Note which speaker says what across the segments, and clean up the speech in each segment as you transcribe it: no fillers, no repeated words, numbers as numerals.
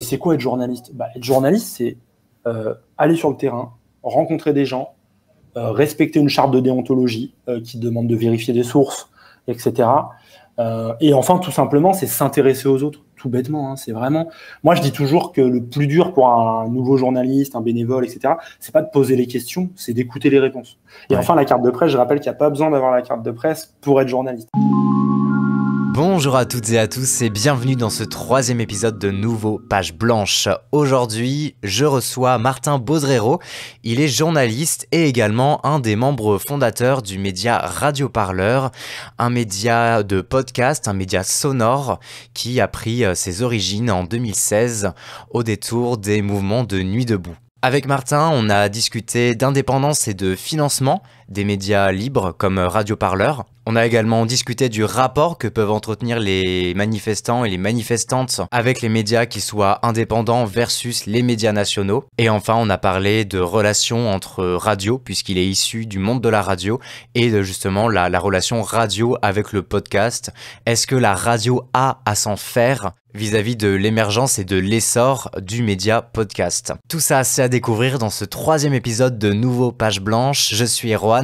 Speaker 1: c'est quoi être journaliste? Être journaliste, c'est aller sur le terrain, rencontrer des gens, respecter une charte de déontologie qui demande de vérifier des sources, etc. Et enfin, tout simplement, c'est s'intéresser aux autres, tout bêtement. Hein, c'est vraiment. Moi, je dis toujours que le plus dur pour un nouveau journaliste, un bénévole, etc., c'est pas de poser les questions, c'est d'écouter les réponses. Et enfin, la carte de presse, je rappelle qu'il n'y a pas besoin d'avoir la carte de presse pour être journaliste.
Speaker 2: Bonjour à toutes et à tous et bienvenue dans ce 3e épisode de Nouveau Page Blanche. Aujourd'hui, je reçois Martin Baudrero. Il est journaliste et également un des membres fondateurs du média Radio Parleur, un média de podcast, un média sonore qui a pris ses origines en 2016 au détour des mouvements de Nuit debout. Avec Martin, on a discuté d'indépendance et de financement des médias libres comme Radio Parleur. On a également discuté du rapport que peuvent entretenir les manifestants et les manifestantes avec les médias qui soient indépendants versus les médias nationaux. Et enfin, on a parlé de relations entre radio, puisqu'il est issu du monde de la radio, et de justement la relation radio avec le podcast. Est-ce que la radio a à s'en faire vis-à-vis de l'émergence et de l'essor du média podcast? Tout ça, c'est à découvrir dans ce 3e épisode de Nouveau Page Blanche. Je suis Erwan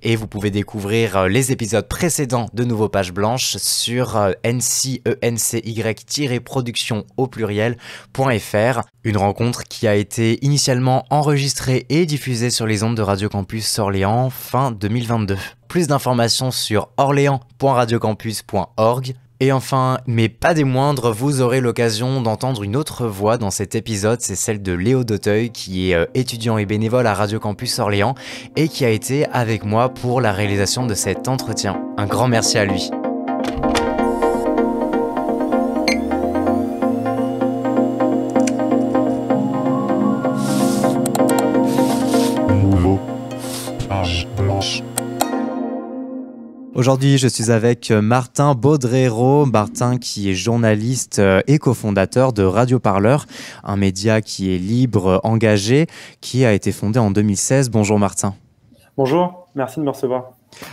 Speaker 2: et vous pouvez découvrir les épisodes précédents de Nouveau Page Blanche sur ncy-production au pluriel.fr. Une rencontre qui a été initialement enregistrée et diffusée sur les ondes de Radio Campus Orléans fin 2022. Plus d'informations sur orléans.radiocampus.org. Et enfin, mais pas des moindres, vous aurez l'occasion d'entendre une autre voix dans cet épisode, c'est celle de Léo Dauteuil, qui est étudiant et bénévole à Radio Campus Orléans et qui a été avec moi pour la réalisation de cet entretien. Un grand merci à lui. Aujourd'hui, je suis avec Martin Baudrero, Martin qui est journaliste et cofondateur de Radio Parleur, un média qui est libre, engagé, qui a été fondé en 2016. Bonjour Martin.
Speaker 1: Bonjour, merci de me recevoir.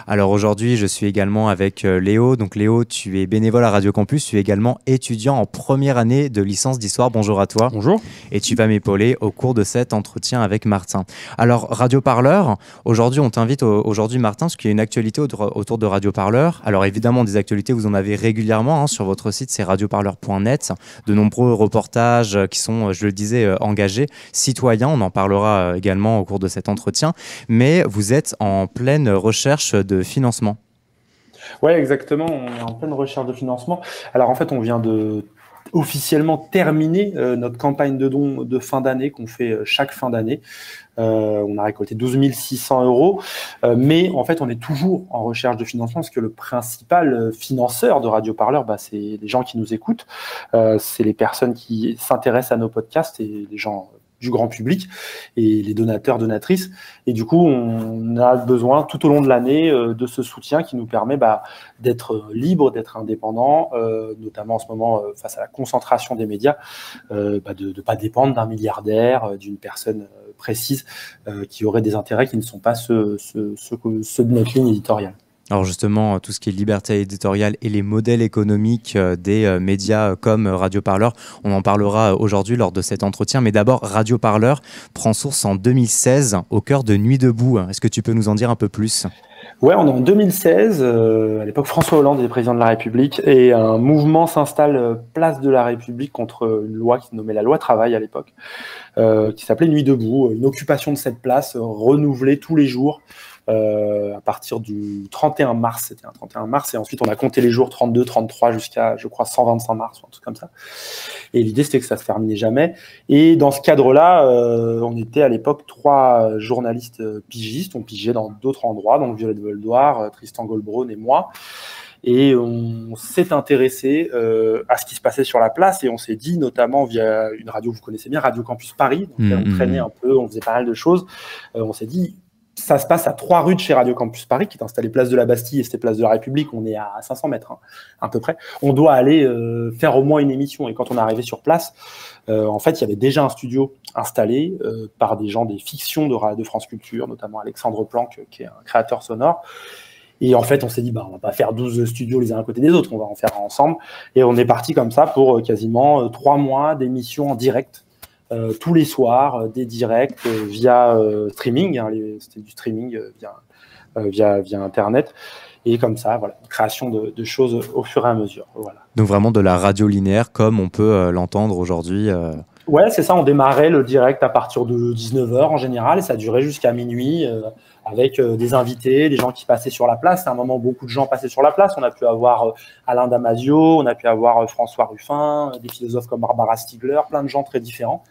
Speaker 2: Alors aujourd'hui, je suis également avec Léo. Donc Léo, tu es bénévole à Radio Campus, tu es également étudiant en première année de licence d'histoire. Bonjour à toi.
Speaker 3: Bonjour.
Speaker 2: Et tu vas m'épauler au cours de cet entretien avec Martin. Alors Radio Parleur, aujourd'hui on t'invite aujourd'hui Martin, parce qu'il y a une actualité autour de Radio Parleur. Alors évidemment des actualités, vous en avez régulièrement sur votre site, c'est radioparleur.net. De nombreux reportages qui sont, je le disais, engagés, citoyens. On en parlera également au cours de cet entretien. Mais vous êtes en pleine recherche de financement.
Speaker 1: Oui, exactement. On est en pleine recherche de financement. Alors en fait, on vient de officiellement terminer notre campagne de dons de fin d'année qu'on fait chaque fin d'année. On a récolté 12 600 €, mais en fait, on est toujours en recherche de financement parce que le principal financeur de Radio Parleur, c'est les gens qui nous écoutent, c'est les personnes qui s'intéressent à nos podcasts et les gens du grand public et les donateurs, donatrices. Et du coup, on a besoin tout au long de l'année de ce soutien qui nous permet d'être libre, d'être indépendant, notamment en ce moment face à la concentration des médias, de ne pas dépendre d'un milliardaire, d'une personne précise qui aurait des intérêts qui ne sont pas ceux de notre ligne éditoriale.
Speaker 2: Alors justement, tout ce qui est liberté éditoriale et les modèles économiques des médias comme Radio Parleur, on en parlera aujourd'hui lors de cet entretien. Mais d'abord, Radio Parleur prend source en 2016 au cœur de Nuit debout. Est-ce que tu peux nous en dire un peu plus ?
Speaker 1: Ouais, on est en 2016. À l'époque, François Hollande est président de la République et un mouvement s'installe place de la République contre une loi qui se nommait la loi travail à l'époque, qui s'appelait Nuit debout. Une occupation de cette place renouvelée tous les jours. À partir du 31 mars, c'était un 31 mars, et ensuite on a compté les jours 32, 33 jusqu'à, je crois, 125 mars, ou un truc comme ça. Et l'idée, c'était que ça se terminait jamais. Et dans ce cadre-là, on était à l'époque 3 journalistes pigistes, on pigeait dans d'autres endroits, donc Violette Voldoir, Tristan Goldbraun et moi. Et on s'est intéressé à ce qui se passait sur la place, et on s'est dit, notamment via une radio, vous connaissez bien, Radio Campus Paris, donc on traînait un peu, on faisait pas mal de choses, on s'est dit, ça se passe à 3 rues de chez Radio Campus Paris, qui est installé place de la Bastille, et c'était place de la République. On est à 500 mètres, à peu près. On doit aller faire au moins une émission. Et quand on est arrivé sur place, en fait, il y avait déjà un studio installé par des gens des fictions de France Culture, notamment Alexandre Planck, qui est un créateur sonore. Et en fait, on s'est dit, on va pas faire 12 studios les uns à côté des autres, on va en faire un ensemble. Et on est parti comme ça pour quasiment 3 mois d'émissions en direct, tous les soirs, des directs via streaming. C'était du streaming via Internet. Et comme ça, voilà, création de choses au fur et à mesure. Voilà.
Speaker 2: Donc vraiment de la radio linéaire comme on peut l'entendre aujourd'hui.
Speaker 1: Ouais, c'est ça, on démarrait le direct à partir de 19h en général et ça durait jusqu'à minuit avec des invités, des gens qui passaient sur la place. À un moment, beaucoup de gens passaient sur la place. On a pu avoir Alain Damasio, on a pu avoir François Ruffin, des philosophes comme Barbara Stiegler, plein de gens très différents.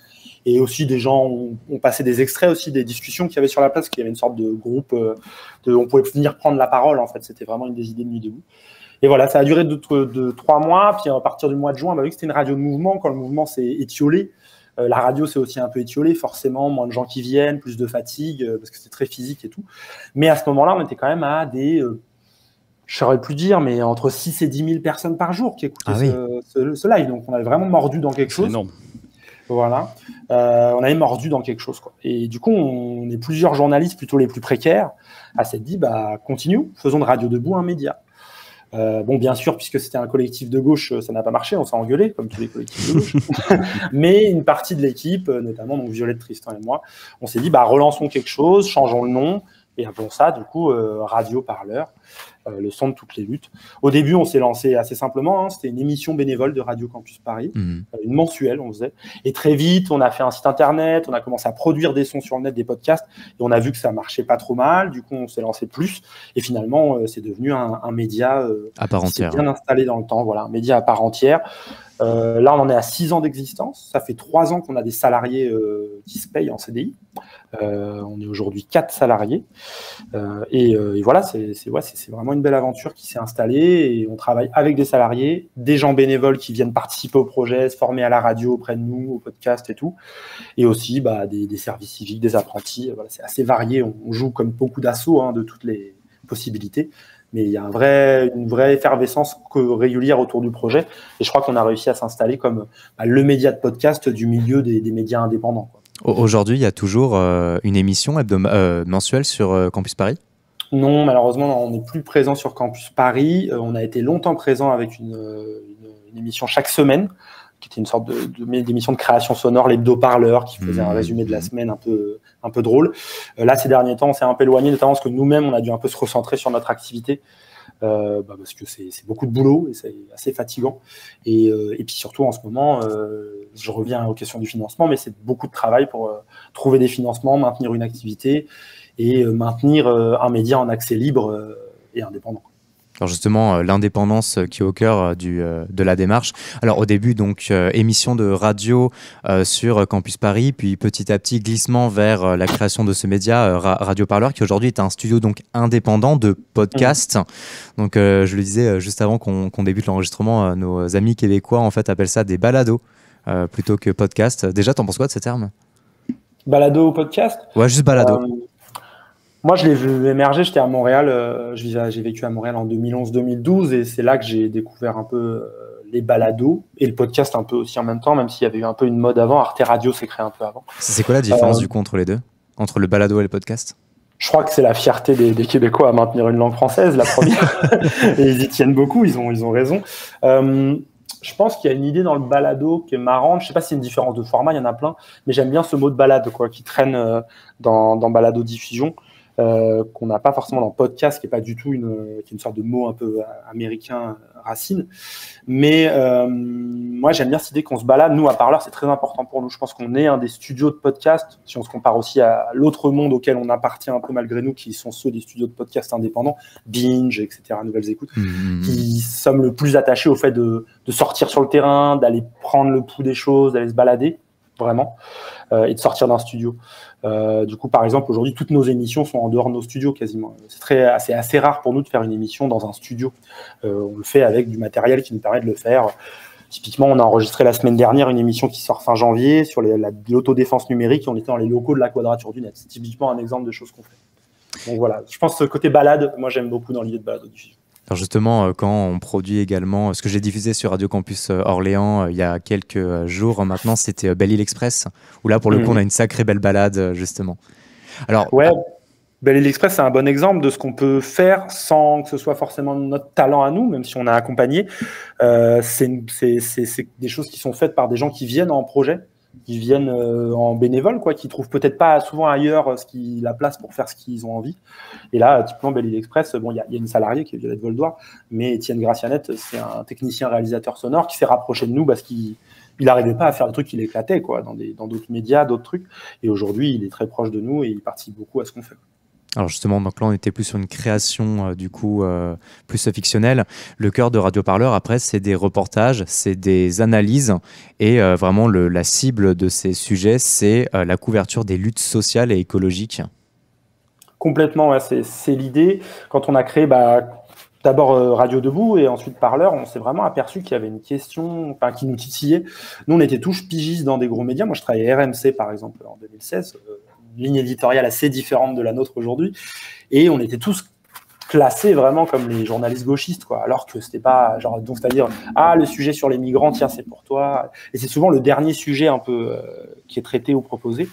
Speaker 1: Et aussi des gens ont passé des extraits aussi des discussions qu'il y avait sur la place, qu'il y avait une sorte de groupe, on pouvait venir prendre la parole en fait. C'était vraiment une des idées de Nuit debout. Et voilà, ça a duré de 3 mois. Puis à partir du mois de juin, vu que c'était une radio de mouvement, quand le mouvement s'est étiolé, la radio c'est aussi un peu étiolé, forcément, moins de gens qui viennent, plus de fatigue, parce que c'est très physique et tout. Mais à ce moment-là, on était quand même à des, je saurais plus dire, mais entre 6 et 10 000 personnes par jour qui écoutaient ce live. Donc on avait vraiment mordu dans quelque chose.
Speaker 3: C'est énorme.
Speaker 1: Voilà, on avait mordu dans quelque chose, quoi. Et du coup, on est plusieurs journalistes, plutôt les plus précaires, à s'être dit, continuons, faisons de Radio Debout un média. Bien sûr, puisque c'était un collectif de gauche, ça n'a pas marché, on s'est engueulé, comme tous les collectifs de gauche. Mais une partie de l'équipe, notamment donc Violette, Tristan et moi, on s'est dit, relançons quelque chose, changeons le nom, et appelons ça, du coup, Radio Parleur, le son de toutes les luttes. Au début, on s'est lancé assez simplement, c'était une émission bénévole de Radio Campus Paris, une mensuelle, on faisait. Et très vite, on a fait un site internet, on a commencé à produire des sons sur le net, des podcasts, et on a vu que ça marchait pas trop mal, du coup, on s'est lancé plus, et finalement, c'est devenu un média
Speaker 2: à part entière,
Speaker 1: bien installé dans le temps, voilà, un média à part entière. Là, on en est à 6 ans d'existence. Ça fait 3 ans qu'on a des salariés qui se payent en CDI. On est aujourd'hui 4 salariés. Et voilà, c'est vraiment une belle aventure qui s'est installée. Et on travaille avec des salariés, des gens bénévoles qui viennent participer au projet, se former à la radio auprès de nous, au podcast et tout. Et aussi des services civiques, des apprentis. Voilà, c'est assez varié. On joue comme beaucoup d'assauts de toutes les possibilités. Mais il y a une vraie effervescence régulière autour du projet. Et je crois qu'on a réussi à s'installer comme le média de podcast du milieu des médias indépendants, quoi.
Speaker 2: Aujourd'hui, il y a toujours une émission mensuelle sur Campus Paris ?
Speaker 1: Non, malheureusement, on n'est plus présent sur Campus Paris. On a été longtemps présent avec une émission chaque semaine, qui était une sorte d'émission de création sonore, l'hebdo-parleur, qui faisait un résumé de la semaine un peu drôle. Là, ces derniers temps, on s'est un peu éloigné, notamment parce que nous-mêmes, on a dû un peu se recentrer sur notre activité, parce que c'est beaucoup de boulot et c'est assez fatigant. Et puis surtout, en ce moment, je reviens aux questions du financement, mais c'est beaucoup de travail pour trouver des financements, maintenir une activité et maintenir un média en accès libre et indépendant.
Speaker 2: Alors justement, l'indépendance qui est au cœur de la démarche. Alors au début, donc, émission de radio sur Campus Paris, puis petit à petit glissement vers la création de ce média Radio Parleur, qui aujourd'hui est un studio donc indépendant de podcast. Donc je le disais juste avant qu'on débute l'enregistrement, nos amis québécois en fait appellent ça des balados plutôt que podcast. Déjà, t'en penses quoi de ce terme ?
Speaker 1: Balado ou podcast ?
Speaker 2: Ouais, juste balado.
Speaker 1: Moi, je l'ai vu émerger, j'étais à Montréal, j'ai vécu à Montréal en 2011-2012 et c'est là que j'ai découvert un peu les balados et le podcast un peu aussi en même temps, même s'il y avait eu un peu une mode avant. Arte Radio s'est créé un peu avant.
Speaker 2: C'est quoi la différence du coup entre les deux ? Entre le balado et le podcast ?
Speaker 1: Je crois que c'est la fierté des Québécois à maintenir une langue française, la première. Et ils y tiennent beaucoup, ils ont raison. Je pense qu'il y a une idée dans le balado qui est marrante. Je sais pas si c'est une différence de format, il y en a plein, mais j'aime bien ce mot de balade, quoi, qui traîne dans balado diffusion. Qu'on n'a pas forcément dans podcast, qui est pas du tout qui est une sorte de mot un peu américain racine. Mais moi, j'aime bien cette idée qu'on se balade. Nous, à Parleur, c'est très important pour nous. Je pense qu'on est un des studios de podcast, si on se compare aussi à l'autre monde auquel on appartient un peu malgré nous, qui sont ceux des studios de podcast indépendants, Binge, etc., Nouvelles Écoutes, qui sommes le plus attachés au fait de sortir sur le terrain, d'aller prendre le pouls des choses, d'aller se balader, vraiment, et de sortir d'un studio. Du coup, par exemple, aujourd'hui, toutes nos émissions sont en dehors de nos studios quasiment. C'est assez rare pour nous de faire une émission dans un studio. On le fait avec du matériel qui nous permet de le faire. Typiquement, on a enregistré la semaine dernière une émission qui sort fin janvier sur l'autodéfense numérique et on était dans les locaux de la Quadrature du Net. C'est typiquement un exemple de choses qu'on fait. Donc voilà, je pense que ce côté balade, moi j'aime beaucoup dans l'idée de balade diffusion.
Speaker 2: Alors justement, quand on produit également, ce que j'ai diffusé sur Radio Campus Orléans il y a quelques jours maintenant, c'était Belle-Île Express, où là pour le coup on a une sacrée belle balade justement. Alors,
Speaker 1: ouais, Belle Île Express, c'est un bon exemple de ce qu'on peut faire sans que ce soit forcément notre talent à nous, même si on a accompagné. C'est des choses qui sont faites par des gens qui viennent en projet, qui viennent en bénévole, quoi, qui trouvent peut-être pas souvent ailleurs la place pour faire ce qu'ils ont envie. Et là, typiquement, Belle Île Express, bon, il y a une salariée qui est Violette Voldoir, mais Étienne Gracianette, c'est un technicien réalisateur sonore qui s'est rapproché de nous parce qu'il n'arrivait pas à faire des trucs qui l'éclataient, quoi, dans d'autres médias, d'autres trucs. Et aujourd'hui, il est très proche de nous et il participe beaucoup à ce qu'on fait.
Speaker 2: Alors justement, donc là, on était plus sur une création, plus fictionnelle. Le cœur de Radio Parleur, après, c'est des reportages, c'est des analyses. Et vraiment, la cible de ces sujets, c'est la couverture des luttes sociales et écologiques.
Speaker 1: Complètement, ouais, c'est l'idée. Quand on a créé d'abord Radio Debout et ensuite Parleur, on s'est vraiment aperçu qu'il y avait une question qui nous titillait. Nous, on était tous pigistes dans des gros médias. Moi, je travaillais à RMC, par exemple, en 2016. Ligne éditoriale assez différente de la nôtre aujourd'hui, et on était tous classés vraiment comme les journalistes gauchistes, quoi, alors que c'était pas genre, donc c'est-à-dire le sujet sur les migrants, tiens, c'est pour toi, et c'est souvent le dernier sujet un peu qui est traité ou proposé.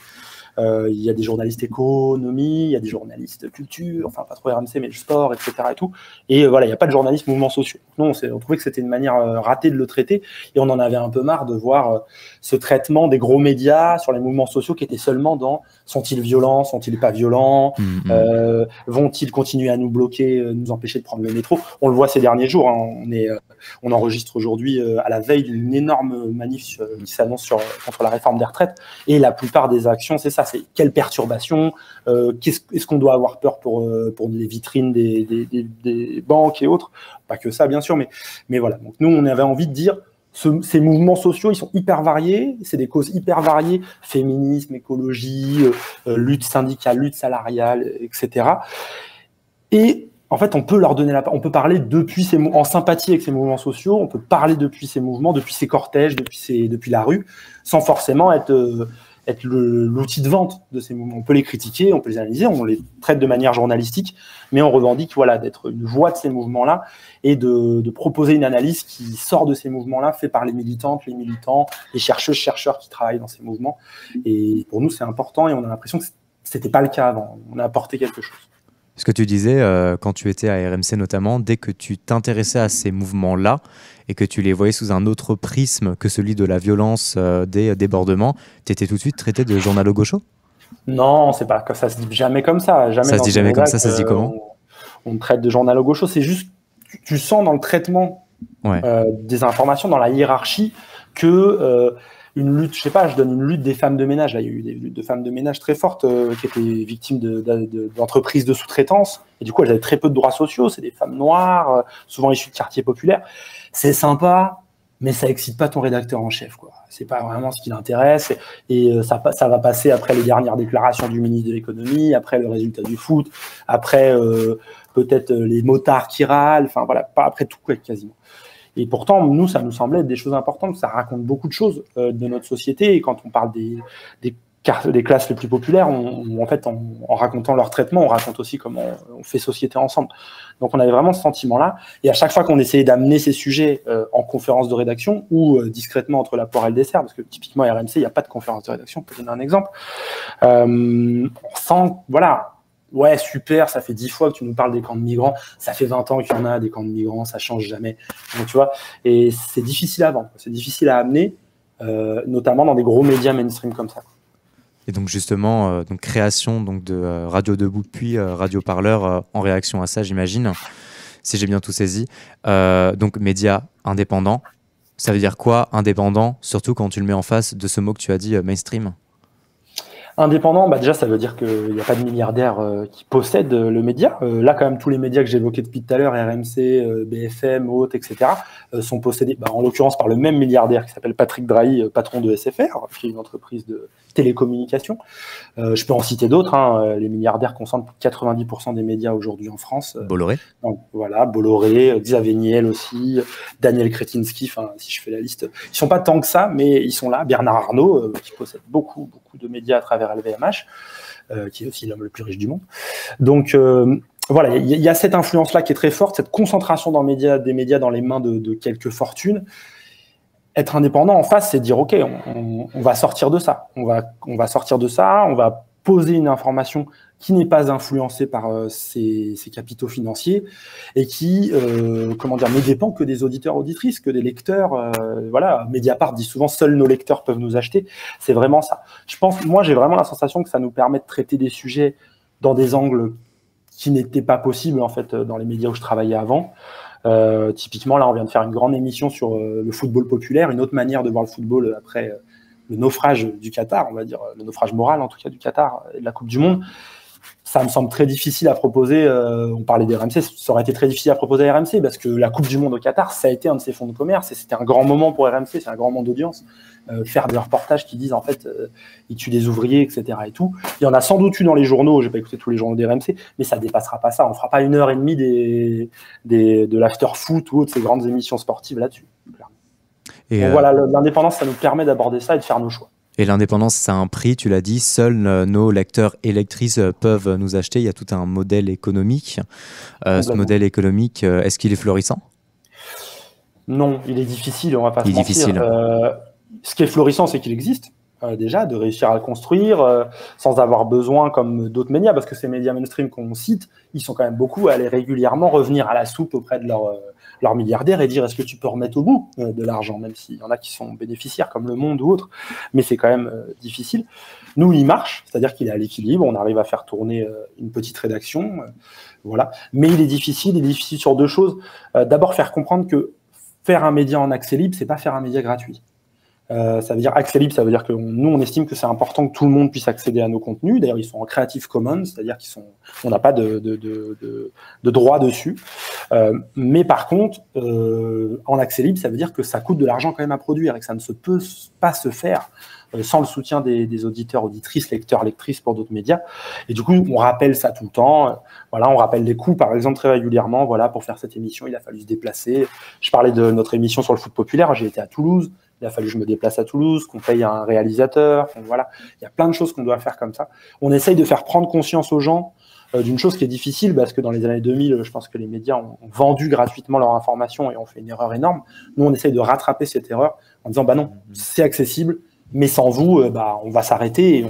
Speaker 1: Il y a des journalistes économie, il y a des journalistes culture, enfin pas trop RMC, mais le sport, etc. et tout. Et voilà, il n'y a pas de journalistes mouvements sociaux. Non, on trouvait que c'était une manière ratée de le traiter, et on en avait un peu marre de voir ce traitement des gros médias sur les mouvements sociaux qui était seulement dans sont-ils violents, sont-ils pas violents, vont-ils continuer à nous bloquer, nous empêcher de prendre le métro. On le voit ces derniers jours, hein, on enregistre aujourd'hui à la veille d'une énorme manif qui s'annonce contre la réforme des retraites, et la plupart des actions, c'est ça, c'est quelle perturbation, est-ce qu'on doit avoir peur pour les vitrines des banques et autres, pas que ça bien sûr, mais voilà. Donc nous, on avait envie de dire, ces mouvements sociaux, ils sont hyper variés, c'est des causes hyper variées, féminisme, écologie, lutte syndicale, lutte salariale, etc. Et en fait, on peut leur donner on peut parler en sympathie avec ces mouvements sociaux, on peut parler depuis ces mouvements, depuis ces cortèges, depuis la rue, sans forcément être l'outil de vente de ces mouvements. On peut les critiquer, on peut les analyser, on les traite de manière journalistique, mais on revendique d'être une voix de ces mouvements-là et de proposer une analyse qui sort de ces mouvements-là, fait par les militantes, les militants, les chercheurs qui travaillent dans ces mouvements. Et pour nous, c'est important et on a l'impression que c'était pas le cas avant. On a apporté quelque chose.
Speaker 2: Ce que tu disais, quand tu étais à RMC notamment, dès que tu t'intéressais à ces mouvements-là et que tu les voyais sous un autre prisme que celui de la violence, des débordements, tu étais tout de suite traité de journalo-gaucho ?
Speaker 1: Non, c'est pas, ça se dit jamais comme ça. Jamais
Speaker 2: ça se dit jamais comme ça se dit comment ?
Speaker 1: On traite de journalo-gaucho, c'est juste, tu sens dans le traitement des informations, dans la hiérarchie, que... une lutte, je sais pas, je donne une lutte des femmes de ménage. Là, il y a eu des luttes de femmes de ménage très fortes qui étaient victimes d'entreprises de sous-traitance. Et du coup, elles avaient très peu de droits sociaux. C'est des femmes noires, souvent issues de quartiers populaires. C'est sympa, mais ça excite pas ton rédacteur en chef, quoi. C'est pas vraiment ce qui l'intéresse. Et ça va passer après les dernières déclarations du ministre de l'économie, après le résultat du foot, après peut-être les motards qui râlent. Enfin voilà, pas après tout, quasiment. Et pourtant, nous, ça nous semblait être des choses importantes. Ça raconte beaucoup de choses de notre société. Et quand on parle des classes les plus populaires, en fait, en racontant leur traitement, on raconte aussi comment on fait société ensemble. Donc, on avait vraiment ce sentiment-là. Et à chaque fois qu'on essayait d'amener ces sujets en conférence de rédaction ou discrètement entre la poire et le dessert, parce que typiquement, à RMC, il n'y a pas de conférence de rédaction. Pour donner un exemple, on sent, voilà... Ouais, super, ça fait 10 fois que tu nous parles des camps de migrants, ça fait 20 ans qu'il y en a des camps de migrants, ça change jamais. Donc, tu vois, et c'est difficile à vendre, c'est difficile à amener, notamment dans des gros médias mainstream comme ça.
Speaker 2: Et donc justement, création de Radio Debout puis Radio Parleur en réaction à ça, j'imagine, si j'ai bien tout saisi. Donc médias indépendants, ça veut dire quoi indépendant, surtout quand tu le mets en face de ce mot que tu as dit, mainstream ?
Speaker 1: Indépendant, déjà, ça veut dire qu'il n'y a pas de milliardaires qui possèdent le média. Là, quand même, tous les médias que j'évoquais depuis tout à l'heure, RMC, BFM, Haute, etc., sont possédés, en l'occurrence, par le même milliardaire qui s'appelle Patrick Drahi, patron de SFR, qui est une entreprise de télécommunications. Je peux en citer d'autres. Les milliardaires concentrent plus de 90% des médias aujourd'hui en France.
Speaker 2: Bolloré.
Speaker 1: Donc, voilà, Bolloré, Xavier Niel aussi, Daniel Kretinsky, si je fais la liste. Ils ne sont pas tant que ça, mais ils sont là. Bernard Arnault, qui possède beaucoup de médias à travers LVMH, qui est aussi l'homme le plus riche du monde. Donc, voilà, il y a cette influence-là qui est très forte, cette concentration des médias dans les mains de quelques fortunes. Être indépendant en face, c'est dire, OK, on va sortir de ça. On va sortir de ça, on va poser une information qui n'est pas influencé par ses capitaux financiers et qui, ne dépend que des auditeurs, auditrices, que des lecteurs. Voilà, Mediapart dit souvent seuls nos lecteurs peuvent nous acheter. C'est vraiment ça. Moi, j'ai vraiment la sensation que ça nous permet de traiter des sujets dans des angles qui n'étaient pas possibles en fait dans les médias où je travaillais avant. Typiquement, là, on vient de faire une grande émission sur le football populaire, une autre manière de voir le football après le naufrage du Qatar, on va dire, le naufrage moral en tout cas du Qatar et de la Coupe du Monde. Ça me semble très difficile à proposer. On parlait des RMC, ça aurait été très difficile à proposer à RMC parce que la Coupe du Monde au Qatar, ça a été un de ses fonds de commerce et c'était un grand moment pour RMC, c'est un grand moment d'audience. Faire des reportages qui disent en fait ils tuent des ouvriers, etc. et tout. Il y en a sans doute eu dans les journaux, j'ai pas écouté tous les journaux des RMC, mais ça dépassera pas ça. On fera pas 1h30 de l'after-foot ou de ces grandes émissions sportives là-dessus. Donc voilà, l'indépendance, ça nous permet d'aborder ça et de faire nos choix.
Speaker 2: Et l'indépendance, ça a un prix, tu l'as dit, seuls nos lecteurs et lectrices peuvent nous acheter. Il y a tout un modèle économique. Ce modèle économique, est-ce qu'il est florissant ?
Speaker 1: Non, il est difficile, on va pas se mentir. Ce qui est florissant, c'est qu'il existe. Déjà, de réussir à le construire sans avoir besoin, comme d'autres médias, parce que ces médias mainstream qu'on cite, ils sont quand même beaucoup à aller régulièrement revenir à la soupe auprès de leurs milliardaires et dire est-ce que tu peux remettre au bout de l'argent, même s'il y en a qui sont bénéficiaires comme Le Monde ou autres, mais c'est quand même difficile. Nous, il marche, c'est-à-dire qu'il est à l'équilibre, on arrive à faire tourner une petite rédaction, voilà. Mais il est difficile sur deux choses. D'abord, faire comprendre que faire un média en accès libre, c'est pas faire un média gratuit. Ça veut dire accès libre, ça veut dire que nous, on estime que c'est important que tout le monde puisse accéder à nos contenus. D'ailleurs, ils sont en Creative Commons, c'est-à-dire on n'a pas de droit dessus. Mais par contre, en accès libre, ça veut dire que ça coûte de l'argent quand même à produire et que ça ne peut pas se faire sans le soutien des auditeurs, auditrices, lecteurs, lectrices pour d'autres médias. Et du coup, on rappelle ça tout le temps. Voilà, on rappelle les coûts, par exemple, très régulièrement. Voilà, pour faire cette émission, il a fallu se déplacer. Je parlais de notre émission sur le foot populaire. J'ai été à Toulouse. Il a fallu que je me déplace à Toulouse, qu'on paye un réalisateur. Voilà, il y a plein de choses qu'on doit faire comme ça. On essaye de faire prendre conscience aux gens d'une chose qui est difficile parce que dans les années 2000, je pense que les médias ont vendu gratuitement leur information et ont fait une erreur énorme. Nous, on essaye de rattraper cette erreur en disant bah non, c'est accessible, mais sans vous, on va s'arrêter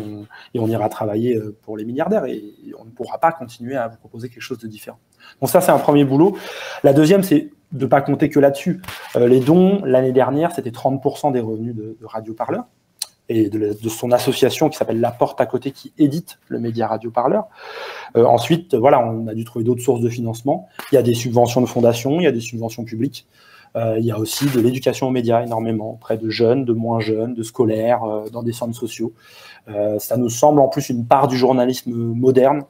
Speaker 1: et on ira travailler pour les milliardaires et on ne pourra pas continuer à vous proposer quelque chose de différent. Donc ça, c'est un premier boulot. La deuxième, c'est de ne pas compter que là-dessus. Les dons, l'année dernière, c'était 30% des revenus de Radio Parleur et de son association qui s'appelle La Porte à côté, qui édite le média Radio Parleur. Ensuite, voilà, on a dû trouver d'autres sources de financement. Il y a des subventions de fondations, il y a des subventions publiques. Il y a aussi de l'éducation aux médias énormément, auprès de jeunes, de moins jeunes, de scolaires, dans des centres sociaux. Ça nous semble en plus une part du journalisme moderne.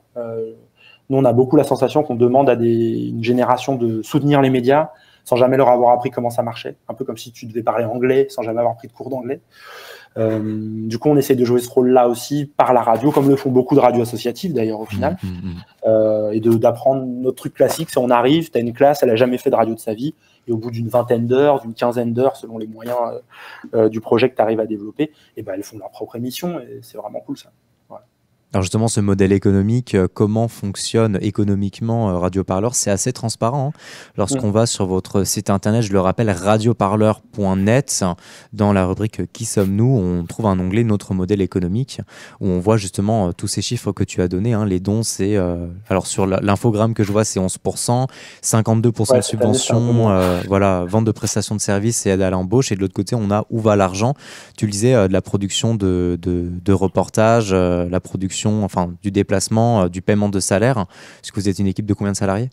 Speaker 1: Nous, on a beaucoup la sensation qu'on demande à une génération de soutenir les médias sans jamais leur avoir appris comment ça marchait. Un peu comme si tu devais parler anglais sans jamais avoir pris de cours d'anglais. Du coup, on essaie de jouer ce rôle-là aussi par la radio, comme le font beaucoup de radios associatives d'ailleurs au final, et d'apprendre notre truc classique. Si on arrive, tu as une classe, elle n'a jamais fait de radio de sa vie, et au bout d'une vingtaine d'heures, d'une quinzaine d'heures, selon les moyens du projet que tu arrives à développer, et elles font leur propre émission, et c'est vraiment cool ça.
Speaker 2: Alors justement, ce modèle économique, comment fonctionne économiquement Radio Parleur? C'est assez transparent. Lorsqu'on va sur votre site internet, je le rappelle, radioparleur.net, dans la rubrique Qui sommes-nous, on trouve un onglet Notre modèle économique, où on voit justement tous ces chiffres que tu as donnés. Les dons, c'est... alors sur l'infogramme que je vois, c'est 11%, 52% de subventions, voilà, vente de prestations de services et aide à l'embauche. Et de l'autre côté, on a où va l'argent. Tu le disais, de la production de reportages, la production du déplacement, du paiement de salaire. Est-ce que vous êtes une équipe de combien de salariés?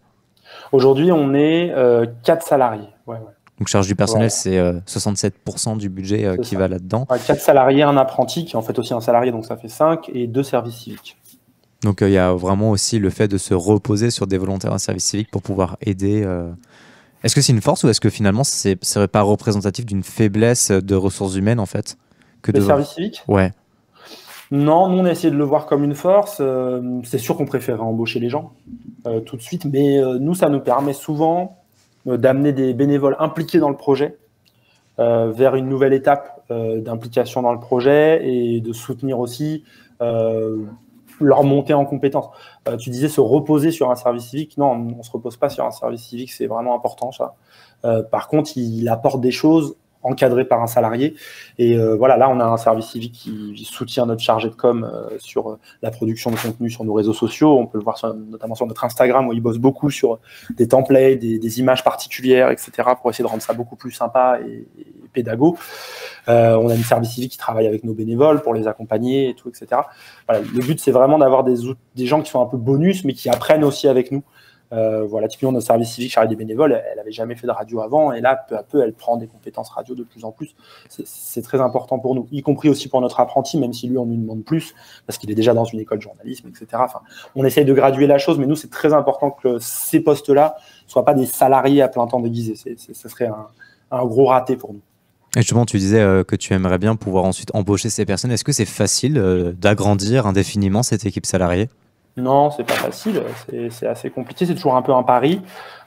Speaker 1: Aujourd'hui, on est 4 salariés. Ouais.
Speaker 2: Donc, charge du personnel, c'est 67% du budget qui va là-dedans.
Speaker 1: 4 salariés, un apprenti qui est en fait aussi un salarié, donc ça fait 5, et 2 services civiques.
Speaker 2: Donc, il y a vraiment aussi le fait de se reposer sur des volontaires en service civique pour pouvoir aider. Est-ce que c'est une force ou est-ce que finalement, ce ne serait pas représentatif d'une faiblesse de ressources humaines en fait
Speaker 1: Les services civiques?
Speaker 2: Ouais.
Speaker 1: Non, nous on a essayé de le voir comme une force. C'est sûr qu'on préférait embaucher les gens tout de suite, mais nous ça nous permet souvent d'amener des bénévoles impliqués dans le projet vers une nouvelle étape d'implication dans le projet et de soutenir aussi leur montée en compétences. Tu disais se reposer sur un service civique. Non, on ne se repose pas sur un service civique, c'est vraiment important ça. Par contre, il apporte des choses encadré par un salarié. Et voilà, là, on a un service civique qui soutient notre chargé de com sur la production de contenu sur nos réseaux sociaux. On peut le voir notamment sur notre Instagram, où il bosse beaucoup sur des templates, des images particulières, etc., pour essayer de rendre ça beaucoup plus sympa et pédago. On a une service civique qui travaille avec nos bénévoles pour les accompagner et tout, etc. Voilà, le but, c'est vraiment d'avoir des gens qui sont un peu bonus, mais qui apprennent aussi avec nous. Voilà, typiquement, notre service civique chargé des bénévoles, elle n'avait jamais fait de radio avant, et là, peu à peu, elle prend des compétences radio de plus en plus. C'est très important pour nous, y compris aussi pour notre apprenti, même si lui, on lui demande plus, parce qu'il est déjà dans une école de journalisme, etc. Enfin, on essaye de graduer la chose, mais nous, c'est très important que ces postes-là ne soient pas des salariés à plein temps déguisés. Ce serait un gros raté pour nous.
Speaker 2: Et justement, tu disais que tu aimerais bien pouvoir ensuite embaucher ces personnes. Est-ce que c'est facile d'agrandir indéfiniment cette équipe salariée ?
Speaker 1: Non, c'est pas facile, c'est assez compliqué, c'est toujours un peu un pari,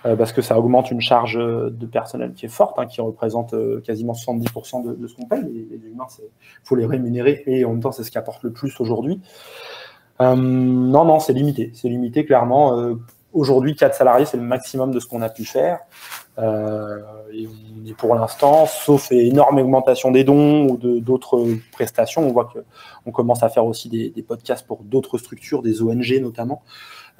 Speaker 1: parce que ça augmente une charge de personnel qui est forte, qui représente quasiment 70% de ce qu'on paye. Les humains, il faut les rémunérer, et en même temps, c'est ce qui apporte le plus aujourd'hui. Non, c'est limité clairement. Aujourd'hui, 4 salariés, c'est le maximum de ce qu'on a pu faire. Et on est pour l'instant, sauf énorme augmentation des dons ou d'autres prestations, on voit qu'on commence à faire aussi des podcasts pour d'autres structures, des ONG notamment.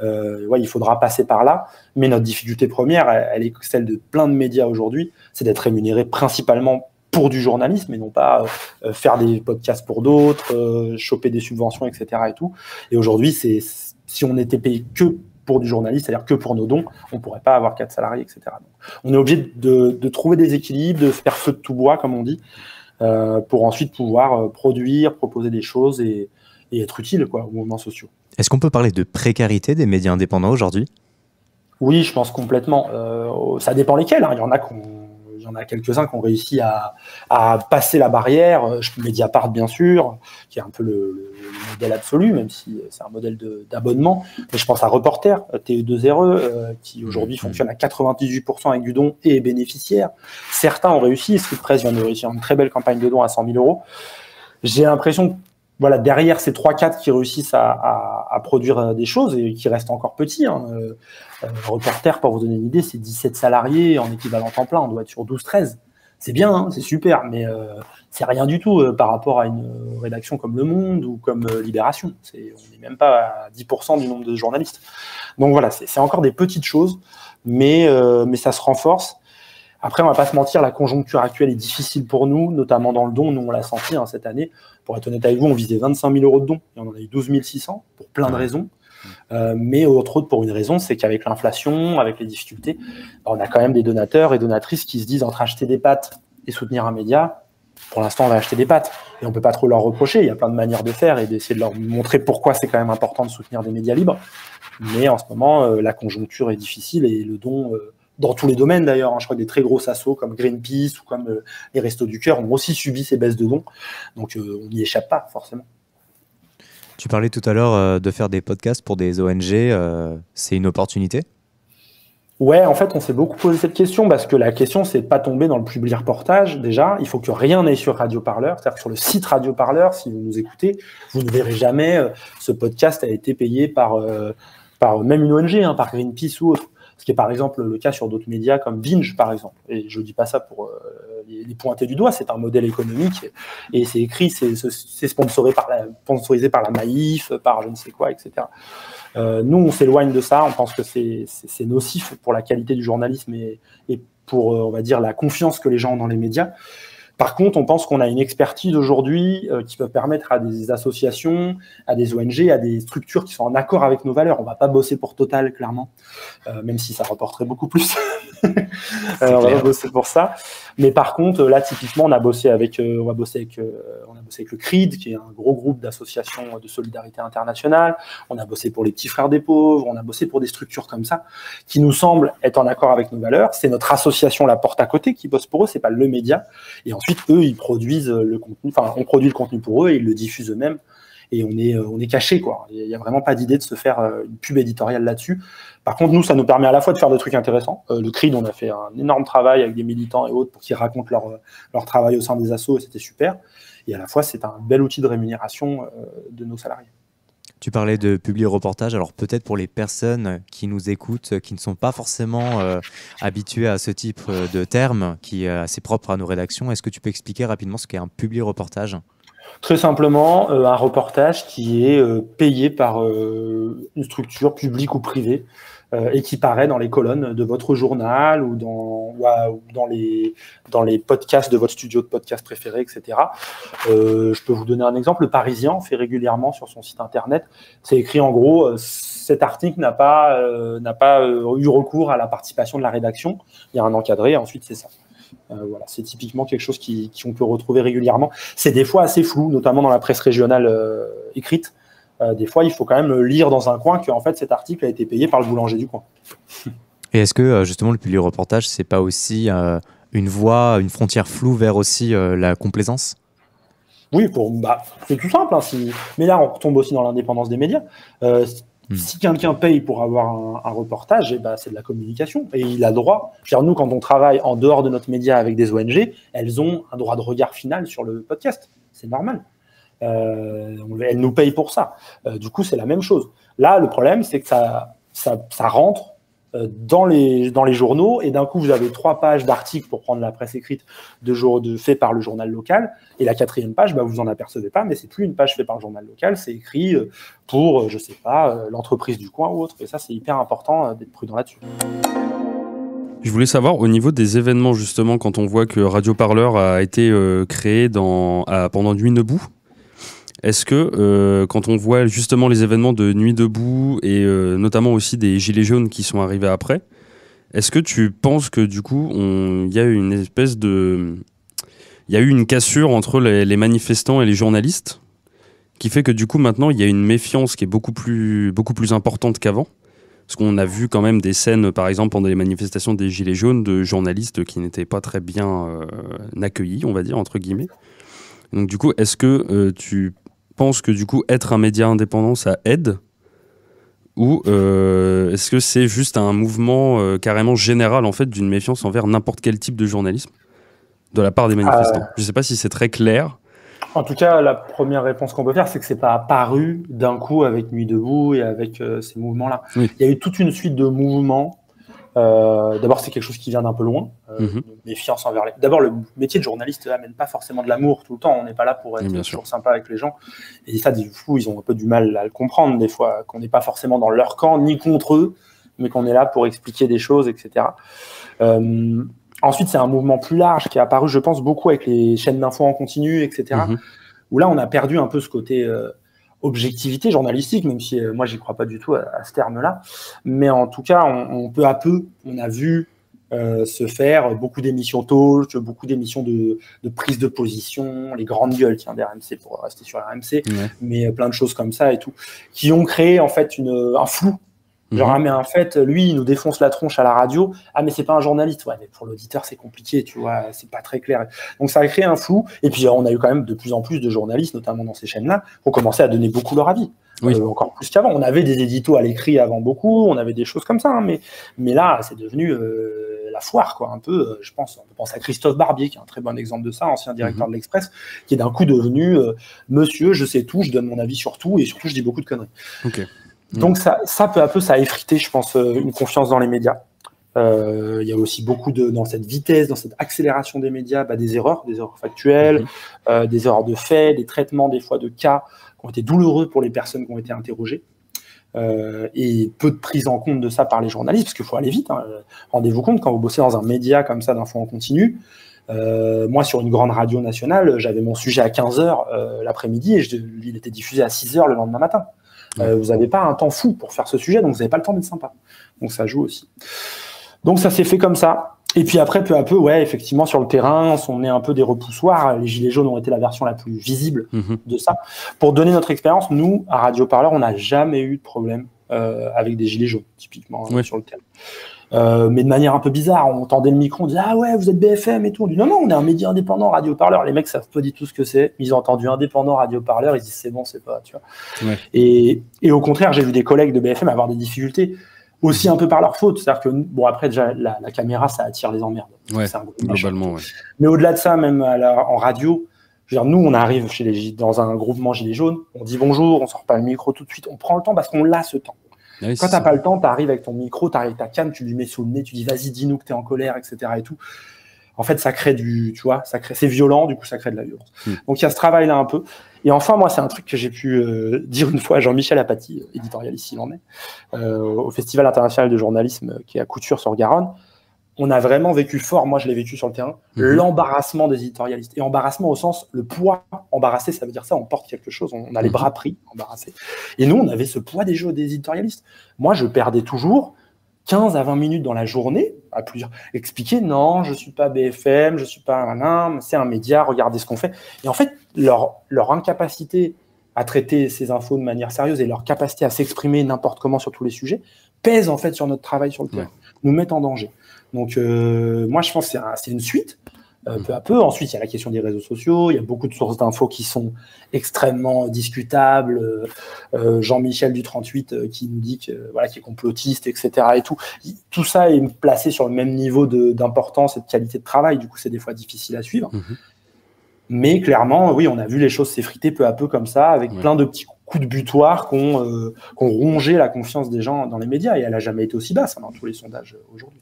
Speaker 1: Il faudra passer par là, mais notre difficulté première, elle est celle de plein de médias aujourd'hui, c'est d'être rémunéré principalement pour du journalisme et non pas faire des podcasts pour d'autres, choper des subventions, etc. Et tout. Et aujourd'hui, si on était payé que pour du journalisme, c'est-à-dire que pour nos dons, on ne pourrait pas avoir 4 salariés, etc. Donc, on est obligé de trouver des équilibres, de faire feu de tout bois, comme on dit, pour ensuite pouvoir produire, proposer des choses et être utile aux mouvements sociaux.
Speaker 2: Est-ce qu'on peut parler de précarité des médias indépendants aujourd'hui ?
Speaker 1: Oui, je pense complètement. Ça dépend lesquels. Il y en a quelques-uns qui ont réussi à passer la barrière. Mediapart, bien sûr, qui est un peu le modèle absolu, même si c'est un modèle d'abonnement. Mais je pense à Reporter, TE2RE, qui aujourd'hui fonctionne à 98% avec du don et est bénéficiaire. Certains ont réussi. Street Press vient de réussir une très belle campagne de dons à 100 000 €. J'ai l'impression que derrière ces 3-4 qui réussissent à produire des choses et qui restent encore petits. Reporter, pour vous donner une idée, c'est 17 salariés en équivalent temps plein. On doit être sur 12-13. C'est bien, c'est super, mais c'est rien du tout par rapport à une rédaction comme Le Monde ou comme Libération. On n'est même pas à 10% du nombre de journalistes. Donc voilà, c'est encore des petites choses, mais ça se renforce. Après, on ne va pas se mentir, la conjoncture actuelle est difficile pour nous, notamment dans le don. Nous, on l'a senti cette année. Pour être honnête avec vous, on visait 25 000 € de dons et on en a eu 12 600 pour plein de raisons. Mais entre autres, pour une raison, c'est qu'avec l'inflation, avec les difficultés, on a quand même des donateurs et donatrices qui se disent entre acheter des pâtes et soutenir un média, pour l'instant, on va acheter des pâtes. Et on ne peut pas trop leur reprocher. Il y a plein de manières de faire et d'essayer de leur montrer pourquoi c'est quand même important de soutenir des médias libres. Mais en ce moment, la conjoncture est difficile et le don... dans tous les domaines d'ailleurs, je crois que des très gros assos comme Greenpeace ou comme les Restos du Cœur ont aussi subi ces baisses de dons, donc on n'y échappe pas forcément.
Speaker 2: Tu parlais tout à l'heure de faire des podcasts pour des ONG, c'est une opportunité ?
Speaker 1: Ouais, en fait, on s'est beaucoup posé cette question parce que la question, c'est de pas tomber dans le public reportage. Déjà, il faut que rien n'aille sur Radio Parleur, c'est-à-dire que sur le site Radio Parleur, si vous nous écoutez, vous ne verrez jamais ce podcast a été payé par même une ONG, par Greenpeace ou autre. Ce qui est par exemple le cas sur d'autres médias comme Binge, par exemple. Et je ne dis pas ça pour les pointer du doigt, c'est un modèle économique et c'est écrit, c'est sponsorisé par la Maïf, par je ne sais quoi, etc. Nous, on s'éloigne de ça, on pense que c'est nocif pour la qualité du journalisme et pour, on va dire, la confiance que les gens ont dans les médias. Par contre, on pense qu'on a une expertise aujourd'hui qui peut permettre à des associations, à des ONG, à des structures qui sont en accord avec nos valeurs. On ne va pas bosser pour Total, clairement, même si ça rapporterait beaucoup plus. On va pas bosser pour ça. Mais par contre, là, typiquement, on va bosser avec le CRID, qui est un gros groupe d'associations de solidarité internationale. On a bossé pour les Petits Frères des Pauvres. On a bossé pour des structures comme ça qui nous semblent être en accord avec nos valeurs. C'est notre association La Porte à Côté qui bosse pour eux, c'est pas le média. Et ensuite, eux, ils produisent le contenu. Enfin, on produit le contenu pour eux et ils le diffusent eux-mêmes. Et on est caché, quoi. Il n'y a vraiment pas d'idée de se faire une pub éditoriale là-dessus. Par contre, nous, ça nous permet à la fois de faire des trucs intéressants. Le CRID, on a fait un énorme travail avec des militants et autres pour qu'ils racontent leur travail au sein des assos et c'était super. Et à la fois, c'est un bel outil de rémunération de nos salariés.
Speaker 2: Tu parlais de publi-reportage, alors peut-être pour les personnes qui nous écoutent, qui ne sont pas forcément habituées à ce type de terme, qui est assez propre à nos rédactions, est-ce que tu peux expliquer rapidement ce qu'est un publi-reportage ?
Speaker 1: Très simplement, un reportage qui est payé par une structure publique ou privée et qui paraît dans les colonnes de votre journal ou dans les podcasts de votre studio de podcast préféré, etc. Je peux vous donner un exemple. Le Parisien fait régulièrement sur son site internet. C'est écrit en gros, cet article n'a pas eu recours à la participation de la rédaction. Il y a un encadré et ensuite c'est ça. Voilà, c'est typiquement quelque chose qu'on peut retrouver régulièrement. C'est des fois assez flou, notamment dans la presse régionale écrite. Des fois, il faut quand même lire dans un coin qu'en fait, cet article a été payé par le boulanger du coin.
Speaker 2: Et est-ce que justement le publi-reportage, c'est pas aussi une voie, une frontière floue vers aussi la complaisance ?
Speaker 1: Oui, c'est tout simple. Mais là, on retombe aussi dans l'indépendance des médias. Si quelqu'un paye pour avoir un reportage, c'est de la communication et il a droit. Nous, quand on travaille en dehors de notre média avec des ONG, elles ont un droit de regard final sur le podcast. C'est normal. Elles nous payent pour ça. Du coup, c'est la même chose. Là, le problème, c'est que ça rentre dans les journaux et d'un coup, vous avez 3 pages d'articles pour prendre la presse écrite fait par le journal local et la 4e page, vous en apercevez pas, mais c'est plus une page faite par le journal local, c'est écrit pour, je sais pas, l'entreprise du coin ou autre. Et ça, c'est hyper important d'être prudent là-dessus.
Speaker 3: Je voulais savoir, au niveau des événements, justement, quand on voit que Radio Parleur a été créé pendant Nuit debout, est-ce que quand on voit justement les événements de Nuit debout et notamment aussi des Gilets jaunes qui sont arrivés après, est-ce que tu penses que du coup, il y a une espèce de... Il y a eu une cassure entre les manifestants et les journalistes qui fait que du coup, maintenant, il y a une méfiance qui est beaucoup plus importante qu'avant. Parce qu'on a vu quand même des scènes, par exemple, pendant les manifestations des Gilets jaunes, de journalistes qui n'étaient pas très bien accueillis, on va dire, entre guillemets. Donc du coup, est-ce que tu penses que du coup, être un média indépendant, ça aide ? Ou est-ce que c'est juste un mouvement carrément général, en fait, d'une méfiance envers n'importe quel type de journalisme de la part des manifestants ? Je ne sais pas si c'est très clair.
Speaker 1: En tout cas, la première réponse qu'on peut faire, c'est que c'est pas apparu d'un coup avec Nuit debout et avec ces mouvements-là.
Speaker 3: Oui.
Speaker 1: Il y a eu toute une suite de mouvements. D'abord, c'est quelque chose qui vient d'un peu loin. Méfiance envers D'abord, le métier de journaliste n'amène pas forcément de l'amour tout le temps. On n'est pas là pour être toujours sympa avec les gens. Et ça, du coup, ils ont un peu du mal à le comprendre des fois, qu'on n'est pas forcément dans leur camp ni contre eux, mais qu'on est là pour expliquer des choses, etc. Ensuite, c'est un mouvement plus large qui est apparu, je pense, beaucoup avec les chaînes d'infos en continu, etc. Où là, on a perdu un peu ce côté objectivité journalistique, même si moi, j'y crois pas du tout à ce terme-là. Mais en tout cas, on peu à peu, on a vu se faire beaucoup d'émissions talk, beaucoup d'émissions de prise de position, les grandes gueules, d'RMC pour rester sur RMC, mais plein de choses comme ça et tout, qui ont créé en fait un flou. Genre, mais en fait, lui, il nous défonce la tronche à la radio. Ah, mais c'est pas un journaliste. Ouais, mais pour l'auditeur, c'est compliqué, tu vois, c'est pas très clair. Donc, ça a créé un flou. Et puis, on a eu quand même de plus en plus de journalistes, notamment dans ces chaînes-là, qui ont commencé à donner beaucoup leur avis. Encore plus qu'avant. On avait des éditos à l'écrit avant beaucoup, on avait des choses comme ça, hein, mais là, c'est devenu la foire, quoi, un peu. Je pense, on peut penser à Christophe Barbier, qui est un très bon exemple de ça, ancien directeur de l'Express, qui est d'un coup devenu monsieur, je sais tout, je donne mon avis sur tout, et surtout, je dis beaucoup de conneries. Donc ça, peu à peu, ça a effrité, je pense, une confiance dans les médias. Il y a aussi beaucoup dans cette vitesse, dans cette accélération des médias, des erreurs factuelles, des erreurs de faits, des traitements des fois de cas qui ont été douloureux pour les personnes qui ont été interrogées. Et peu de prise en compte de ça par les journalistes, parce qu'il faut aller vite. Rendez-vous compte, quand vous bossez dans un média comme ça, d'infos en continu, moi, sur une grande radio nationale, j'avais mon sujet à 15h l'après-midi et il était diffusé à 6h le lendemain matin. Vous n'avez pas un temps fou pour faire ce sujet, donc vous n'avez pas le temps d'être sympa. Donc ça joue aussi. Donc ça s'est fait comme ça. Et puis après, peu à peu, effectivement, sur le terrain, on est un peu des repoussoirs. Les Gilets jaunes ont été la version la plus visible de ça. Pour donner notre expérience, nous, à Radio Parleur, on n'a jamais eu de problème avec des Gilets jaunes, typiquement, sur le terrain. Mais de manière un peu bizarre, on tendait le micro, on disait « Ah ouais, vous êtes BFM et tout ». On dit « Non, on est un média indépendant, Radio Parleur ». Les mecs savent pas du tout ce que c'est. Ils ont entendu indépendant, Radio Parleur, ils disent « C'est bon, c'est pas… » tu vois. Et au contraire, j'ai vu des collègues de BFM avoir des difficultés, aussi un peu par leur faute. C'est-à-dire que, après, déjà, la caméra, ça attire les emmerdes.
Speaker 3: Globalement,
Speaker 1: Mais au-delà de ça, même en radio, Je veux dire, nous, on arrive dans un groupement Gilets jaunes, on dit bonjour, on sort pas le micro tout de suite, on prend le temps parce qu'on a ce temps.
Speaker 3: Oui,
Speaker 1: quand t'as pas le temps, tu arrives avec ton micro, tu arrives avec ta canne, tu lui mets sous le nez, tu dis vas-y, dis-nous que tu es en colère, etc. et tout. En fait, ça crée c'est violent, du coup, ça crée de la violence. Donc, il y a ce travail-là un peu. Et enfin, moi, c'est un truc que j'ai pu dire une fois à Jean-Michel Apathy, éditorialiste s'il en est, au Festival international de journalisme qui est à Couture-sur-Garonne. On a vraiment vécu fort, moi je l'ai vécu sur le terrain, l'embarrassement des éditorialistes. Et embarrassement au sens, le poids embarrassé, ça veut dire ça, on porte quelque chose, on a les bras pris, embarrassés. Et nous, on avait ce poids des éditorialistes. Moi, je perdais toujours 15 à 20 minutes dans la journée à expliquer non, je suis pas BFM, je suis pas c'est un média, regardez ce qu'on fait. Et en fait, leur incapacité à traiter ces infos de manière sérieuse et leur capacité à s'exprimer n'importe comment sur tous les sujets pèse en fait sur notre travail sur le terrain, nous mettent en danger. Donc, moi, je pense que c'est une suite, peu à peu. Ensuite, il y a la question des réseaux sociaux. Il y a beaucoup de sources d'infos qui sont extrêmement discutables. Jean-Michel du 38 qui nous dit qu'il est complotiste, etc. Et tout. Tout ça est placé sur le même niveau d'importance et de qualité de travail. Du coup, c'est des fois difficile à suivre. Mais clairement, oui, on a vu les choses s'effriter peu à peu comme ça, avec plein de petits coups de butoir qui ont rongé la confiance des gens dans les médias. Et elle n'a jamais été aussi basse dans tous les sondages aujourd'hui.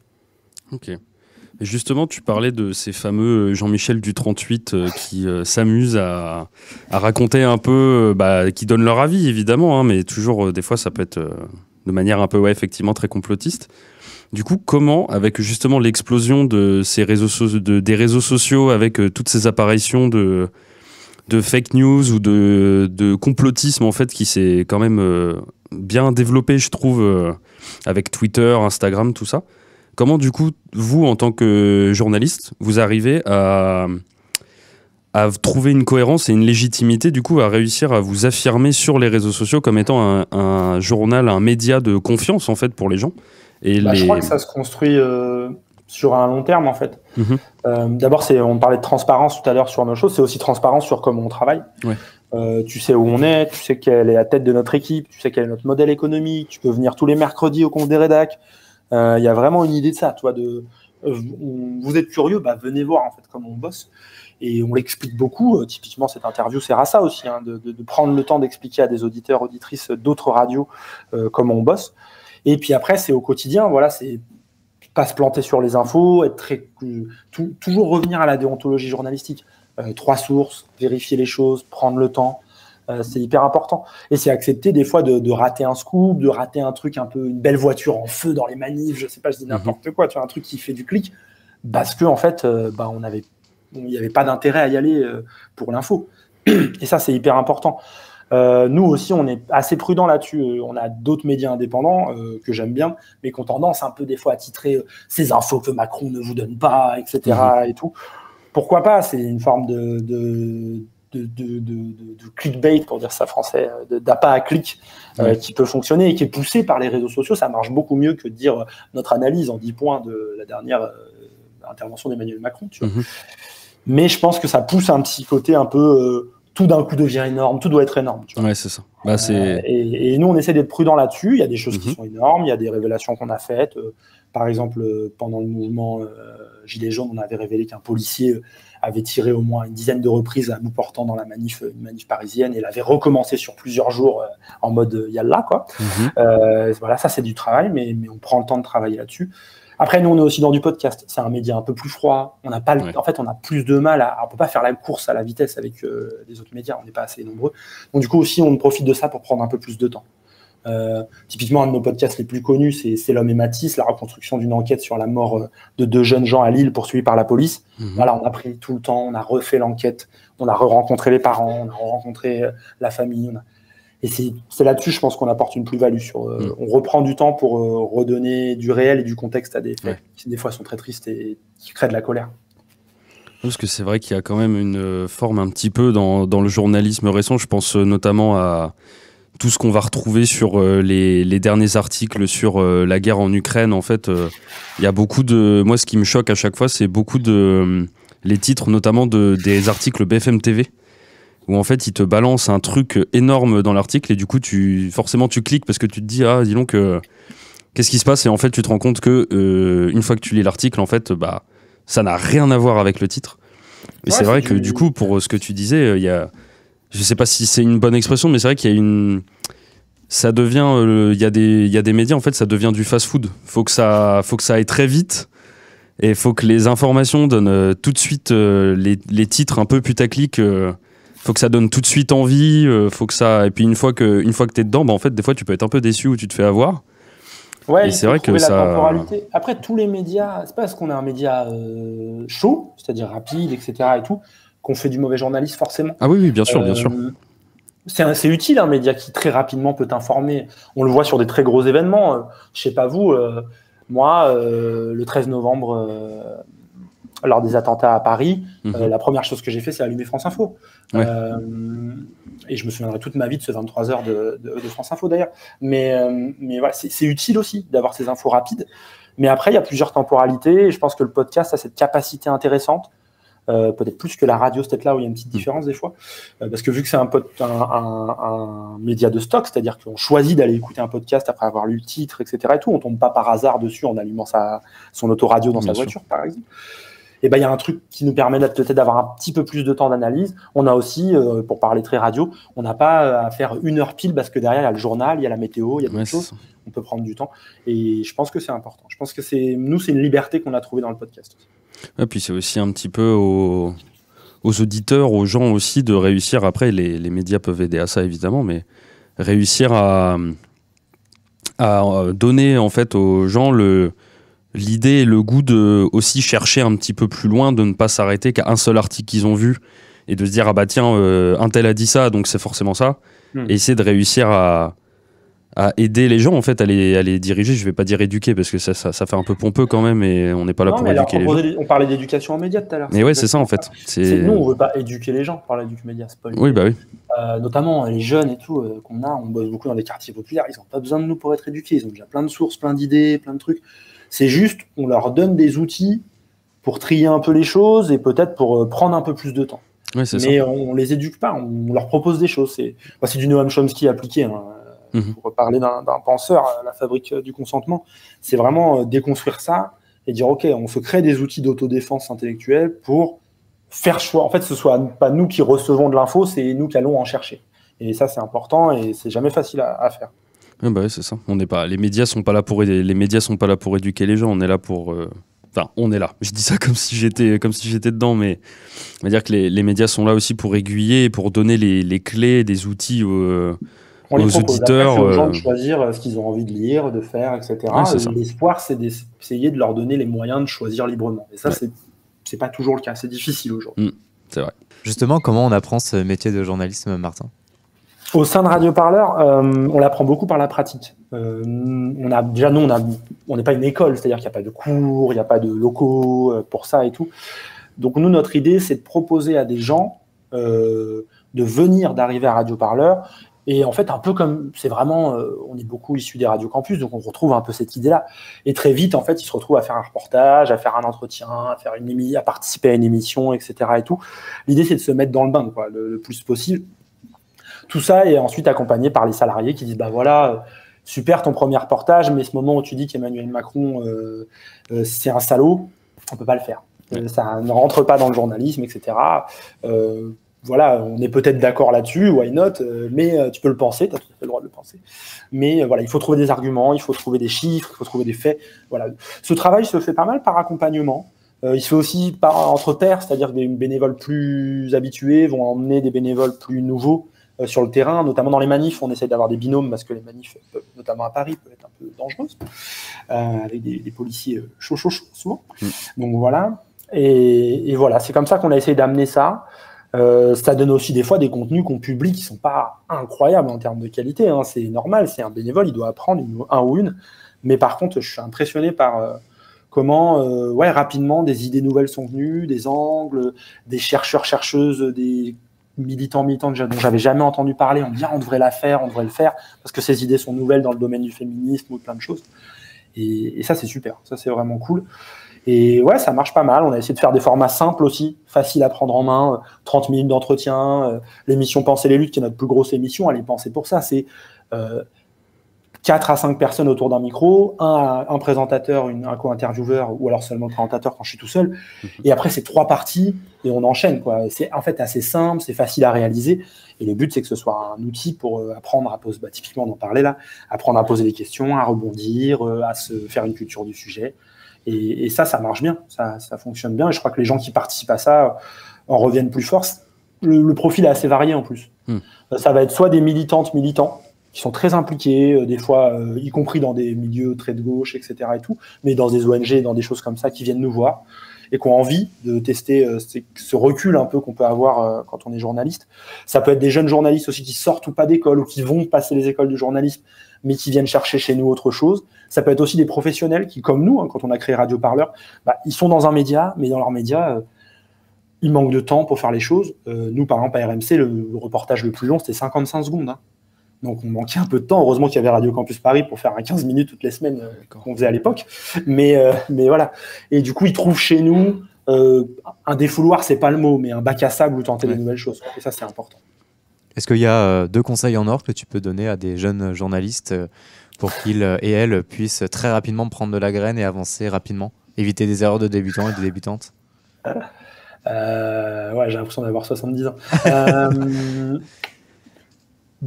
Speaker 3: Ok. Et justement, tu parlais de ces fameux Jean-Michel du 38 qui s'amusent à raconter un peu, qui donnent leur avis évidemment, mais toujours des fois ça peut être de manière un peu effectivement très complotiste. Du coup, comment, avec justement l'explosion de ces des réseaux sociaux, avec toutes ces apparitions de fake news ou de complotisme en fait qui s'est quand même bien développé, je trouve, avec Twitter, Instagram, tout ça. Comment, du coup, vous, en tant que journaliste, vous arrivez à trouver une cohérence et une légitimité, du coup, à réussir à vous affirmer sur les réseaux sociaux comme étant un journal, un média de confiance, en fait, pour les gens
Speaker 1: Je crois que ça se construit sur un long terme, en fait. D'abord, on parlait de transparence tout à l'heure sur nos choses, c'est aussi transparence sur comment on travaille. Tu sais où on est, tu sais quelle est la tête de notre équipe, tu sais quel est notre modèle économique, tu peux venir tous les mercredis au conf des rédacs. Il y a vraiment une idée de ça, vous êtes curieux, venez voir en fait comment on bosse, et on l'explique beaucoup. Typiquement, cette interview sert à ça aussi, de prendre le temps d'expliquer à des auditeurs, auditrices d'autres radios comment on bosse. Et puis après, c'est au quotidien, c'est pas se planter sur les infos, toujours revenir à la déontologie journalistique. 3 sources, vérifier les choses, prendre le temps. C'est hyper important. Et c'est accepter des fois de rater un scoop, de rater un truc un peu, une belle voiture en feu dans les manifs, je sais pas, je dis n'importe quoi, tu vois, un truc qui fait du clic, parce que en fait, il n'y avait pas d'intérêt à y aller pour l'info. Et ça, c'est hyper important. Nous aussi, on est assez prudent là-dessus. On a d'autres médias indépendants que j'aime bien, mais qui ont tendance un peu des fois à titrer ces infos que Macron ne vous donne pas, etc. et tout. Pourquoi pas? C'est une forme de clickbait, pour dire ça français, d'appât à clic qui peut fonctionner et qui est poussé par les réseaux sociaux. Ça marche beaucoup mieux que de dire notre analyse en 10 points de la dernière intervention d'Emmanuel Macron. Tu vois. Mais je pense que ça pousse un petit côté un peu tout d'un coup devient énorme, tout doit être énorme. Tu vois.
Speaker 3: Ouais, c'est ça.
Speaker 1: Et nous, on essaie d'être prudents là-dessus. Il y a des choses qui sont énormes, il y a des révélations qu'on a faites. Par exemple, pendant le mouvement Gilets jaunes, on avait révélé qu'un policier avait tiré au moins une dizaine de reprises à bout portant dans une manif parisienne, et il avait recommencé sur plusieurs jours en mode yalla, quoi. Ça c'est du travail, mais on prend le temps de travailler là-dessus. Après, nous, on est aussi dans du podcast. C'est un média un peu plus froid. On n'a pas en fait, on a plus de mal on peut pas faire la course à la vitesse avec les autres médias. On n'est pas assez nombreux. Donc, du coup, aussi, on profite de ça pour prendre un peu plus de temps. Typiquement, un de nos podcasts les plus connus, c'est L'Homme et Matisse, la reconstruction d'une enquête sur la mort de 2 jeunes gens à Lille poursuivis par la police. Voilà, on a pris tout le temps, on a refait l'enquête, on a rencontré les parents, on a rencontré la famille. Et c'est là-dessus, je pense qu'on apporte une plus-value. On reprend du temps pour redonner du réel et du contexte à des faits qui, des fois, sont très tristes et qui créent de la colère.
Speaker 3: Parce que c'est vrai qu'il y a quand même une forme un petit peu dans le journalisme récent. Je pense notamment à tout ce qu'on va retrouver sur les derniers articles sur la guerre en Ukraine. En fait, il y a beaucoup de... Moi, ce qui me choque à chaque fois, c'est beaucoup de... les titres, notamment des articles BFM TV, où en fait, ils te balancent un truc énorme dans l'article, et du coup, forcément, tu cliques parce que tu te dis, ah, dis donc, qu'est-ce qui se passe? Et en fait, tu te rends compte que une fois que tu lis l'article, en fait, ça n'a rien à voir avec le titre. Et c'est vrai que du coup, pour ce que tu disais, il y a, je sais pas si c'est une bonne expression, mais c'est vrai qu'il y a ça devient, il y a des médias, en fait, ça devient du fast-food. Faut que ça aille très vite. Et faut que les informations donnent tout de suite les titres un peu putaclic. Faut que ça donne tout de suite envie. Faut que ça. Et puis une fois que t'es dedans, en fait, des fois, tu peux être un peu déçu ou tu te fais avoir.
Speaker 1: Ouais,
Speaker 3: et c'est vrai que ça.
Speaker 1: Temporalité. Après, tous les médias, c'est pas parce qu'on est un média chaud, c'est-à-dire rapide, etc. et tout, qu'on fait du mauvais journalisme forcément.
Speaker 3: Ah oui, bien sûr, bien sûr.
Speaker 1: C'est utile un média qui très rapidement peut t'informer. On le voit sur des très gros événements. Je sais pas vous, moi, le 13 novembre, lors des attentats à Paris, la première chose que j'ai fait, c'est allumer France Info.
Speaker 3: Ouais.
Speaker 1: Et je me souviendrai toute ma vie de ce 23h de France Info d'ailleurs. Mais voilà, c'est utile aussi d'avoir ces infos rapides. Mais après, il y a plusieurs temporalités. Et je pense que le podcast a cette capacité intéressante. Peut-être plus que la radio, c'est peut-être là où il y a une petite différence des fois, parce que vu que c'est un média de stock, c'est-à-dire qu'on choisit d'aller écouter un podcast après avoir lu le titre, etc. et tout, on tombe pas par hasard dessus en allumant son autoradio dans sa voiture, par exemple. Et ben il y a un truc qui nous permet peut-être d'avoir un petit peu plus de temps d'analyse. On a aussi, pour parler très radio, on n'a pas à faire 1 heure pile parce que derrière il y a le journal, il y a la météo, il y a d'autres choses. On peut prendre du temps, et je pense que c'est important. Je pense que c'est une liberté qu'on a trouvée dans le podcast aussi.
Speaker 3: Et puis c'est aussi un petit peu aux auditeurs, aux gens aussi de réussir, après les médias peuvent aider à ça évidemment, mais réussir à donner en fait aux gens l'idée et le goût de aussi chercher un petit peu plus loin, de ne pas s'arrêter qu'à un seul article qu'ils ont vu et de se dire ah bah tiens un tel a dit ça donc c'est forcément ça, et essayer de réussir à aider les gens en fait à les diriger. Je vais pas dire éduquer parce que ça fait un peu pompeux quand même, et on n'est pas là pour éduquer les gens.
Speaker 1: On parlait d'éducation aux médias tout à l'heure.
Speaker 3: Mais ouais, c'est ça en fait.
Speaker 1: Nous on veut pas éduquer les gens par l'éducation média, c'est pas
Speaker 3: oui, bah oui.
Speaker 1: notamment les jeunes et tout on bosse beaucoup dans des quartiers populaires, ils n'ont pas besoin de nous pour être éduqués, ils ont déjà plein de sources, plein d'idées, plein de trucs. C'est juste, on leur donne des outils pour trier un peu les choses et peut-être pour prendre un peu plus de temps.
Speaker 3: Ouais,
Speaker 1: mais on les éduque pas, on leur propose des choses. C'est du Noam Chomsky appliqué. Pour parler d'un penseur, la fabrique du consentement, c'est vraiment déconstruire ça et dire ok, on se crée des outils d'autodéfense intellectuelle pour faire choix. En fait, ce soit pas nous qui recevons de l'info, c'est nous qui allons en chercher. Et ça, c'est important et c'est jamais facile à faire.
Speaker 3: Bah ouais, c'est ça. Les médias sont pas là pour aider. Les médias sont pas là pour éduquer les gens. On est là pour. Enfin, on est là. Je dis ça comme si j'étais dedans, mais on va dire que les médias sont là aussi pour aiguiller, pour donner les clés, des outils aux auditeurs.
Speaker 1: Après, c'est aux gens de choisir ce qu'ils ont envie de lire, de faire, etc.
Speaker 3: Ouais,
Speaker 1: l'espoir, c'est d'essayer de leur donner les moyens de choisir librement. Et ça, c'est pas toujours le cas. C'est difficile aujourd'hui.
Speaker 3: C'est vrai.
Speaker 2: Justement, comment on apprend ce métier de journalisme, Martin ?
Speaker 1: Au sein de Radio Parleur, on l'apprend beaucoup par la pratique. On n'est pas une école, c'est-à-dire qu'il n'y a pas de cours, il n'y a pas de locaux pour ça et tout. Donc nous, notre idée, c'est de proposer à des gens d'arriver à Radio Parleur. Et en fait, un peu comme, c'est vraiment, on est beaucoup issus des Radio Campus, donc on retrouve un peu cette idée-là. Et très vite, en fait, ils se retrouvent à faire un reportage, à faire un entretien, à participer à une émission, etc. et tout. L'idée, c'est de se mettre dans le bain, quoi, le plus possible. Tout ça est ensuite accompagné par les salariés qui disent bah voilà, super ton premier reportage, mais ce moment où tu dis qu'Emmanuel Macron c'est un salaud, on peut pas le faire. Ça ne rentre pas dans le journalisme, etc. Voilà, on est peut-être d'accord là-dessus, why not, mais tu peux le penser, tu as tout à fait le droit de le penser. Mais voilà, il faut trouver des arguments, il faut trouver des chiffres, il faut trouver des faits. Voilà. Ce travail se fait pas mal par accompagnement. Il se fait aussi entre pairs, c'est-à-dire que des bénévoles plus habitués vont emmener des bénévoles plus nouveaux sur le terrain, notamment dans les manifs. On essaie d'avoir des binômes parce que les manifs, notamment à Paris, peuvent être un peu dangereuses, avec des policiers chauds souvent. Donc voilà. Et voilà, c'est comme ça qu'on a essayé d'amener ça. Ça donne aussi des fois des contenus qu'on publie qui sont pas incroyables en termes de qualité. C'est normal, c'est un bénévole, il doit apprendre un ou une. Mais par contre, je suis impressionné par comment rapidement des idées nouvelles sont venues, des angles, des chercheurs-chercheuses, des militants dont j'avais jamais entendu parler. On me dit on devrait la faire, on devrait le faire, parce que ces idées sont nouvelles dans le domaine du féminisme ou plein de choses. Et ça, c'est super. Ça, c'est vraiment cool. Et ouais, ça marche pas mal. On a essayé de faire des formats simples aussi, faciles à prendre en main, 30 minutes d'entretien. L'émission Penser les luttes, qui est notre plus grosse émission, elle est pensée pour ça. C'est 4 à 5 personnes autour d'un micro, un présentateur, un co-intervieweur, ou alors seulement le présentateur quand je suis tout seul. Et après, c'est 3 parties et on enchaîne, quoi. C'est en fait assez simple, c'est facile à réaliser. Et le but, c'est que ce soit un outil pour apprendre à poser, typiquement, on en parlait là, apprendre à poser des questions, à rebondir, à se faire une culture du sujet. Et ça marche bien, ça fonctionne bien. Et je crois que les gens qui participent à ça en reviennent plus forts. Le profil est assez varié en plus. Ça va être soit des militantes, militants, qui sont très impliqués, des fois, y compris dans des milieux très de gauche, etc. et tout, mais dans des ONG, dans des choses comme ça, qui viennent nous voir et qui ont envie de tester ce recul un peu qu'on peut avoir quand on est journaliste. Ça peut être des jeunes journalistes aussi qui sortent ou pas d'école ou qui vont passer les écoles de journalisme, mais qui viennent chercher chez nous autre chose. Ça peut être aussi des professionnels qui, comme nous, quand on a créé Radio Parleur, ils sont dans un média, mais dans leur média, il manque de temps pour faire les choses. Nous, par exemple, à RMC, le reportage le plus long, c'était 55 secondes. Donc, on manquait un peu de temps. Heureusement qu'il y avait Radio Campus Paris pour faire un 15 minutes toutes les semaines qu'on faisait à l'époque. Mais voilà. Et du coup, ils trouvent chez nous un défouloir, c'est pas le mot, mais un bac à sable où tenter des nouvelles choses. Et ça, c'est important.
Speaker 2: Est-ce qu'il y a 2 conseils en or que tu peux donner à des jeunes journalistes pour qu'ils et elles puissent très rapidement prendre de la graine et avancer rapidement, éviter des erreurs de débutants et de débutantes?
Speaker 1: J'ai l'impression d'avoir 70 ans.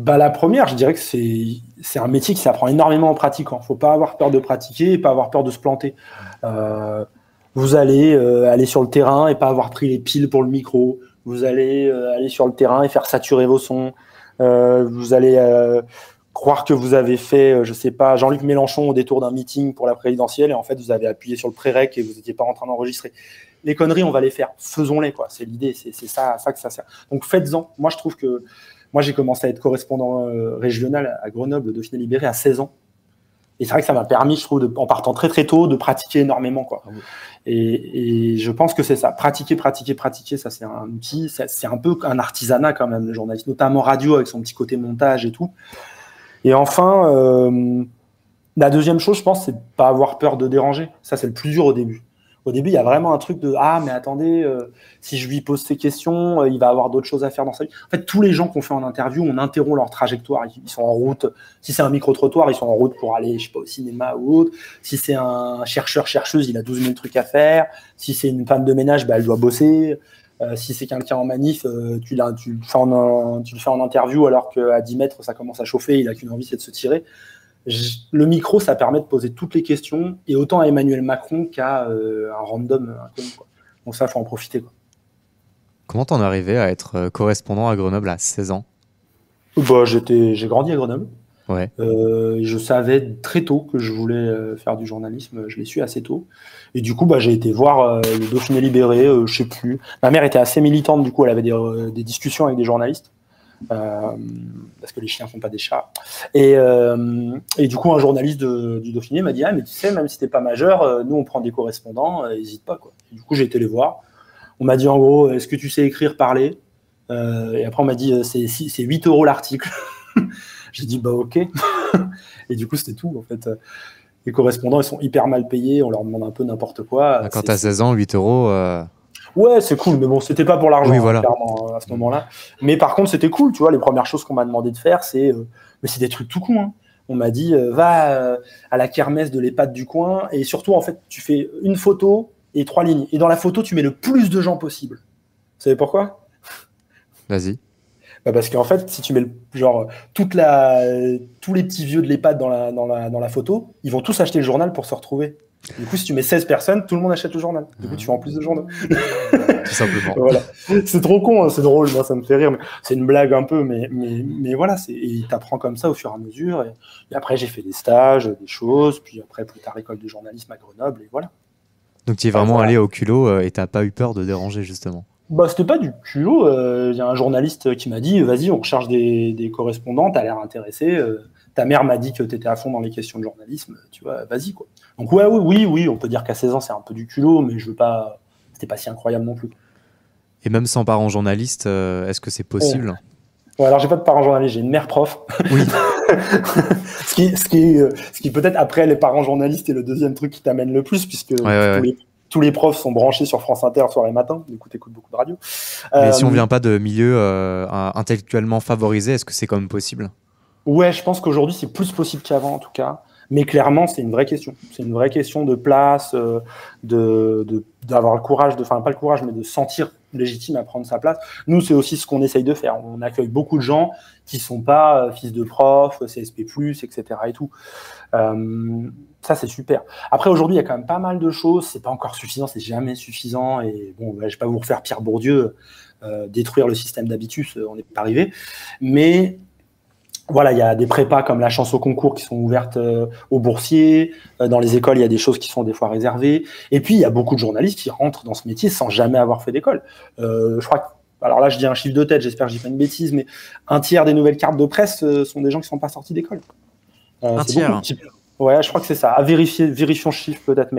Speaker 1: La première, je dirais que c'est un métier qui s'apprend énormément en pratiquant. Faut pas avoir peur de pratiquer et pas avoir peur de se planter. Vous allez aller sur le terrain et pas avoir pris les piles pour le micro. Vous allez aller sur le terrain et faire saturer vos sons. Vous allez croire que vous avez fait, je sais pas, Jean-Luc Mélenchon au détour d'un meeting pour la présidentielle et en fait, vous avez appuyé sur le pré-rec et vous n'étiez pas en train d'enregistrer. Les conneries, on va les faire. Faisons-les, quoi. C'est l'idée. C'est ça que ça sert. Donc, faites-en. Moi, je trouve que moi, j'ai commencé à être correspondant régional à Grenoble, Dauphiné-Libéré, à 16 ans. Et c'est vrai que ça m'a permis, je trouve, en partant très très tôt, de pratiquer énormément, quoi. Et je pense que c'est ça. Pratiquer, ça c'est un outil. C'est un peu un artisanat quand même, le journalisme, notamment radio avec son petit côté montage et tout. Et enfin, la deuxième chose, je pense, c'est de pas avoir peur de déranger. Ça, c'est le plus dur au début. Au début, il y a vraiment un truc de « Ah, mais attendez, si je lui pose ces questions, il va avoir d'autres choses à faire dans sa vie. » En fait, tous les gens qu'on fait en interview, on interrompt leur trajectoire. Ils sont en route. Si c'est un micro-trottoir, ils sont en route pour aller, je sais pas, au cinéma ou autre. Si c'est un chercheur-chercheuse, il a 12 000 trucs à faire. Si c'est une femme de ménage, elle doit bosser. Si c'est quelqu'un en manif, tu le fais en interview alors qu'à 10 mètres, ça commence à chauffer, il n'a qu'une envie, c'est de se tirer. Le micro, ça permet de poser toutes les questions, et autant à Emmanuel Macron qu'à un random inconnu, quoi. Donc ça, il faut en profiter, quoi.
Speaker 2: Comment t'en es arrivé à être correspondant à Grenoble à 16 ans?
Speaker 1: J'ai grandi à Grenoble.
Speaker 2: Ouais.
Speaker 1: Je savais très tôt que je voulais faire du journalisme. Je l'ai su assez tôt. Et du coup, j'ai été voir le Dauphiné Libéré, je sais plus. Ma mère était assez militante, du coup, elle avait des discussions avec des journalistes. Parce que les chiens font pas des chats. Et du coup, un journaliste du Dauphiné m'a dit « Ah, mais tu sais, même si t'es pas majeur, nous, on prend des correspondants, hésite pas, quoi. » Et du coup, j'ai été les voir. On m'a dit en gros « Est-ce que tu sais écrire, parler ?» Et après, on m'a dit « C'est 8 € l'article. » J'ai dit « Ok. » Et du coup, c'était tout, en fait. Les correspondants, ils sont hyper mal payés, on leur demande un peu n'importe quoi.
Speaker 2: Quand t'as 16 ans, 8 €...
Speaker 1: Ouais, c'est cool, mais bon, c'était pas pour l'argent,
Speaker 2: oui, voilà.
Speaker 1: clairement, à ce moment-là. Mais par contre, c'était cool, tu vois, les premières choses qu'on m'a demandé de faire, mais c'est des trucs tout con, hein. On m'a dit, va à la kermesse de l'EHPAD du coin, et surtout, en fait, tu fais une photo et 3 lignes. Et dans la photo, tu mets le plus de gens possible. Vous savez pourquoi?
Speaker 2: Vas-y.
Speaker 1: Parce qu'en fait, si tu mets tous les petits vieux de l'EHPAD dans la photo, ils vont tous acheter le journal pour se retrouver. Du coup, si tu mets 16 personnes, tout le monde achète le journal. Du coup, tu fais en plus de journaux.
Speaker 2: Tout simplement.
Speaker 1: Voilà. C'est trop con, hein, c'est drôle, moi ça me fait rire. Mais c'est une blague un peu, mais voilà, et t'apprends comme ça au fur et à mesure. Et après, j'ai fait des stages, des choses, puis après, plus tard, école de journalisme à Grenoble, et voilà.
Speaker 2: Donc, tu es vraiment allé au culot et t'as pas eu peur de déranger, justement?
Speaker 1: C'était pas du culot. Il y a un journaliste qui m'a dit « Vas-y, on recherche des correspondants, t'as l'air intéressé. Ta mère m'a dit que t'étais à fond dans les questions de journalisme, tu vois, vas-y, quoi. » Donc oui, on peut dire qu'à 16 ans, c'est un peu du culot, mais c'était pas si incroyable non plus.
Speaker 2: Et même sans parents journalistes, est-ce que c'est possible?
Speaker 1: Ouais, alors j'ai pas de parents journalistes, j'ai une mère prof.
Speaker 2: Oui.
Speaker 1: ce qui peut-être après les parents journalistes est le deuxième truc qui t'amène le plus, puisque tous les profs sont branchés sur France Inter soir et matin. Du coup, t'écoutes beaucoup de radio.
Speaker 2: Mais si on vient pas de milieu intellectuellement favorisé, est-ce que c'est quand même possible?
Speaker 1: Ouais, je pense qu'aujourd'hui, c'est plus possible qu'avant, en tout cas. Mais clairement, c'est une vraie question. C'est une vraie question de place, d'avoir le courage, enfin, pas le courage, mais de se sentir légitime à prendre sa place. Nous, c'est aussi ce qu'on essaye de faire. On accueille beaucoup de gens qui sont pas fils de prof, CSP+, etc. et tout. Ça, c'est super. Après, aujourd'hui, il y a quand même pas mal de choses. C'est pas encore suffisant, c'est jamais suffisant. Et bon, je vais pas vous refaire Pierre Bourdieu, détruire le système d'habitus, on n'est pas arrivé. Mais voilà, il y a des prépas comme la chance au concours qui sont ouvertes aux boursiers. Dans les écoles, il y a des choses qui sont des fois réservées. Et puis, il y a beaucoup de journalistes qui rentrent dans ce métier sans jamais avoir fait d'école. Je crois que, alors là, je dis un chiffre de tête, j'espère que je dis pas une bêtise, mais un tiers des nouvelles cartes de presse sont des gens qui sont pas sortis d'école.
Speaker 2: Un tiers.
Speaker 1: Ouais, je crois que c'est ça. À vérifier, vérifions le chiffre peut-être,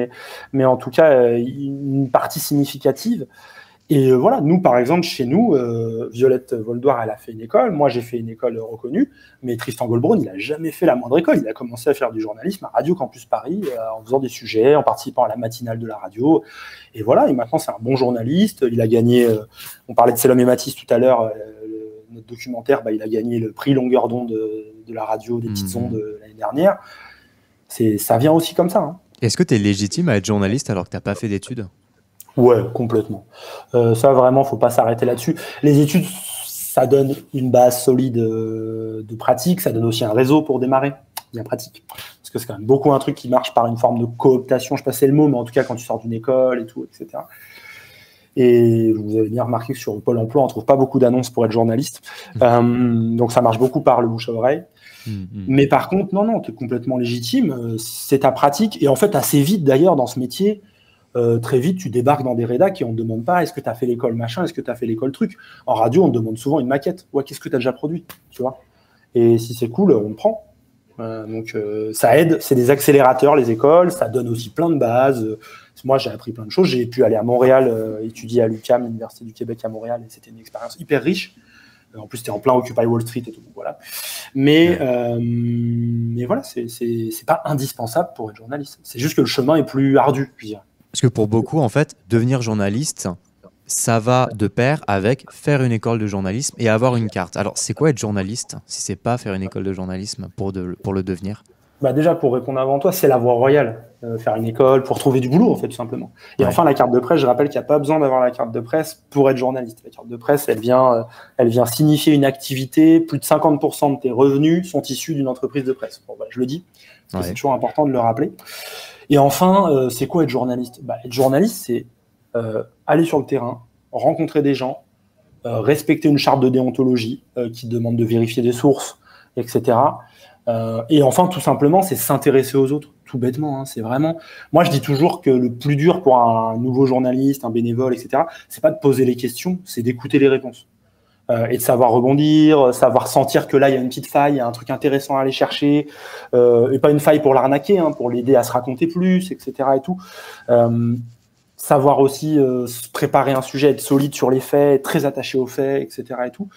Speaker 1: mais en tout cas, une partie significative. Et voilà, nous, par exemple, chez nous, Violette Voldoir, elle a fait une école. Moi, j'ai fait une école reconnue. Mais Tristan Goldbraun, il n'a jamais fait la moindre école. Il a commencé à faire du journalisme à Radio Campus Paris, en faisant des sujets, en participant à la matinale de la radio. Et voilà, et maintenant, c'est un bon journaliste. Il a gagné, on parlait de Salomé Matisse tout à l'heure, notre documentaire, il a gagné le prix longueur d'onde de la radio des petites ondes l'année dernière. Ça vient aussi comme ça. Hein.
Speaker 2: Est-ce que tu es légitime à être journaliste alors que tu n'as pas fait d'études ?
Speaker 1: Ouais, complètement. Ça, vraiment, faut pas s'arrêter là-dessus. Les études, ça donne une base solide de pratique, ça donne aussi un réseau pour démarrer, bien pratique. Parce que c'est quand même beaucoup un truc qui marche par une forme de cooptation, je sais pas si c'est le mot, mais en tout cas quand tu sors d'une école et tout, etc. Et vous avez bien remarqué que sur Pôle emploi, on trouve pas beaucoup d'annonces pour être journaliste. Donc ça marche beaucoup par le bouche à oreille. Mais par contre, non, tu es complètement légitime, c'est ta pratique. Et en fait, assez vite d'ailleurs dans ce métier, très vite, tu débarques dans des rédacs qui on ne te demande pas est-ce que tu as fait l'école machin, est-ce que tu as fait l'école truc. En radio, on te demande souvent une maquette. Ouais, qu'est-ce que tu as déjà produit, tu vois. Et si c'est cool, on le prend. Donc, ça aide. C'est des accélérateurs, les écoles. Ça donne aussi plein de bases. Moi, j'ai appris plein de choses. J'ai pu aller à Montréal, étudier à l'UQAM, l'Université du Québec à Montréal. Et c'était une expérience hyper riche. En plus, c'était en plein Occupy Wall Street et tout. Voilà. Mais voilà, c'est pas indispensable pour être journaliste. C'est juste que le chemin est plus ardu, je dirais.
Speaker 2: Parce que pour beaucoup, en fait, devenir journaliste, ça va de pair avec faire une école de journalisme et avoir une carte. Alors, c'est quoi être journaliste si c'est pas faire une école de journalisme pour le devenir ?
Speaker 1: Déjà, pour répondre avant toi, c'est la voie royale. Faire une école pour trouver du boulot, en fait, tout simplement. Et enfin, la carte de presse, je rappelle qu'il n'y a pas besoin d'avoir la carte de presse pour être journaliste. La carte de presse, elle vient signifier une activité. Plus de 50% de tes revenus sont issus d'une entreprise de presse. Bon, je le dis, parce que c'est toujours important de le rappeler. Et enfin, c'est quoi être journaliste ? Être journaliste, c'est aller sur le terrain, rencontrer des gens, respecter une charte de déontologie qui demande de vérifier des sources, etc. Et enfin, tout simplement, c'est s'intéresser aux autres, tout bêtement. Hein, c'est vraiment. Moi, je dis toujours que le plus dur pour un nouveau journaliste, un bénévole, etc., c'est pas de poser les questions, c'est d'écouter les réponses. Et de savoir rebondir, savoir sentir que là, il y a une petite faille, il y a un truc intéressant à aller chercher, et pas une faille pour l'arnaquer, hein, pour l'aider à se raconter plus, etc. et tout. Savoir aussi se préparer un sujet, être solide sur les faits, être très attaché aux faits, etc. et tout.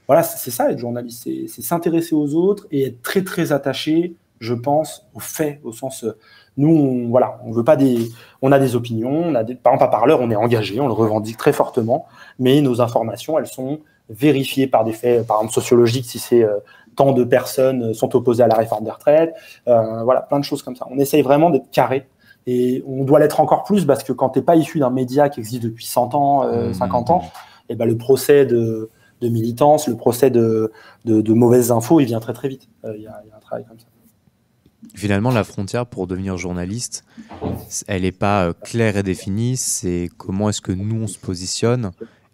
Speaker 1: Voilà, c'est ça être journaliste, c'est s'intéresser aux autres et être très très attaché, je pense, aux faits, au sens nous, on veut pas on a des opinions, par exemple à Parleur, on est engagé, on le revendique très fortement, mais nos informations, elles sont vérifiées par des faits, par exemple sociologiques, si c'est tant de personnes sont opposées à la réforme des retraites, voilà, plein de choses comme ça. On essaye vraiment d'être carré. Et on doit l'être encore plus parce que quand tu n'es pas issu d'un média qui existe depuis 100 ans, 50 ans, et le procès de militance, le procès de mauvaises infos, il vient très très vite. Il y a un travail comme ça.
Speaker 2: Finalement, la frontière pour devenir journaliste, elle n'est pas claire et définie. C'est comment est-ce que nous, on se positionne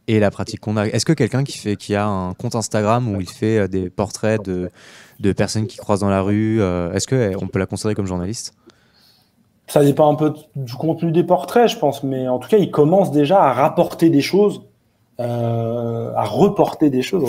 Speaker 2: et la pratique qu'on a. Est-ce que quelqu'un qui a un compte Instagram où il fait des portraits de personnes qui croisent dans la rue, est-ce qu'on peut la considérer comme journaliste ?
Speaker 1: Ça dépend un peu du contenu des portraits, je pense, mais en tout cas, il commence déjà à rapporter des choses, à reporter des choses,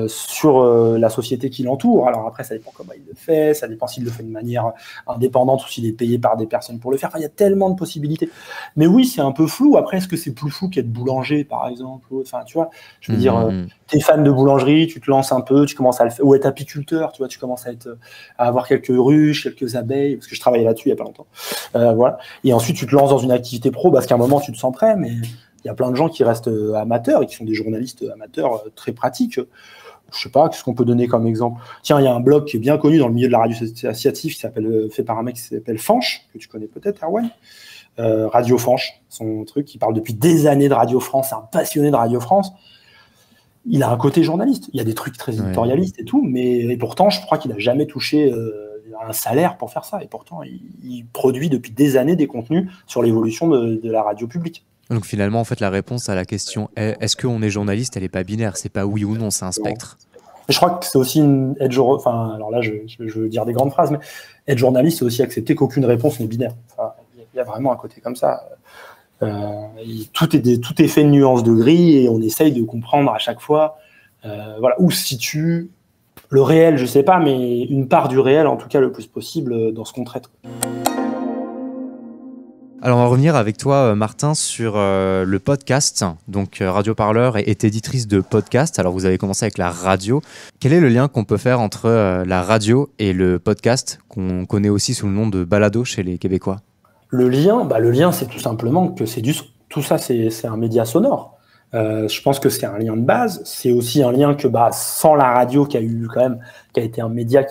Speaker 1: sur la société qui l'entoure. Alors après, ça dépend comment il le fait, ça dépend s'il le fait de manière indépendante ou s'il est payé par des personnes pour le faire. Enfin, il y a tellement de possibilités. Mais oui, c'est un peu flou. Après, est-ce que c'est plus flou qu'être boulanger, par exemple ? Enfin, tu vois, je veux dire, t'es fan de boulangerie, tu te lances un peu, tu commences à le faire, ou être apiculteur, tu vois, tu commences à avoir quelques ruches, quelques abeilles, parce que je travaillais là-dessus il y a pas longtemps. Voilà. Et ensuite, tu te lances dans une activité pro, parce qu'à un moment, tu te sens prêt, mais il y a plein de gens qui restent amateurs et qui sont des journalistes amateurs très pratiques. je sais pas, qu'est-ce qu'on peut donner comme exemple? Tiens, il y a un blog qui est bien connu dans le milieu de la radio associative qui s'appelle, fait par un mec qui s'appelle Fanche, que tu connais peut-être, Erwan. Radio Fanche, son truc, qui parle depuis des années de Radio France, c'est un passionné de Radio France. Il a un côté journaliste. Il y a des trucs très éditorialistes et tout, et pourtant, je crois qu'il n'a jamais touché un salaire pour faire ça. Et pourtant, il produit depuis des années des contenus sur l'évolution de la radio publique.
Speaker 2: Donc finalement, en fait, la réponse à la question est-ce qu'on est journaliste, elle n'est pas binaire, c'est pas oui ou non, c'est un spectre.
Speaker 1: Je crois que c'est aussi alors là, je veux dire des grandes phrases, mais être journaliste, c'est aussi accepter qu'aucune réponse n'est binaire. Il y a vraiment un côté comme ça. Tout est fait de nuances de gris et on essaye de comprendre à chaque fois où se situe le réel, je sais pas, mais une part du réel, en tout cas le plus possible, dans ce qu'on traite.
Speaker 2: Alors, on va revenir avec toi, Martin, sur le podcast. Donc, Radio Parleur est éditrice de podcast. Alors, vous avez commencé avec la radio. Quel est le lien qu'on peut faire entre la radio et le podcast, qu'on connaît aussi sous le nom de balado chez les Québécois?
Speaker 1: Le lien, c'est tout simplement que tout ça, c'est un média sonore. Je pense que c'est un lien de base. C'est aussi un lien que, sans la radio, qui a été un média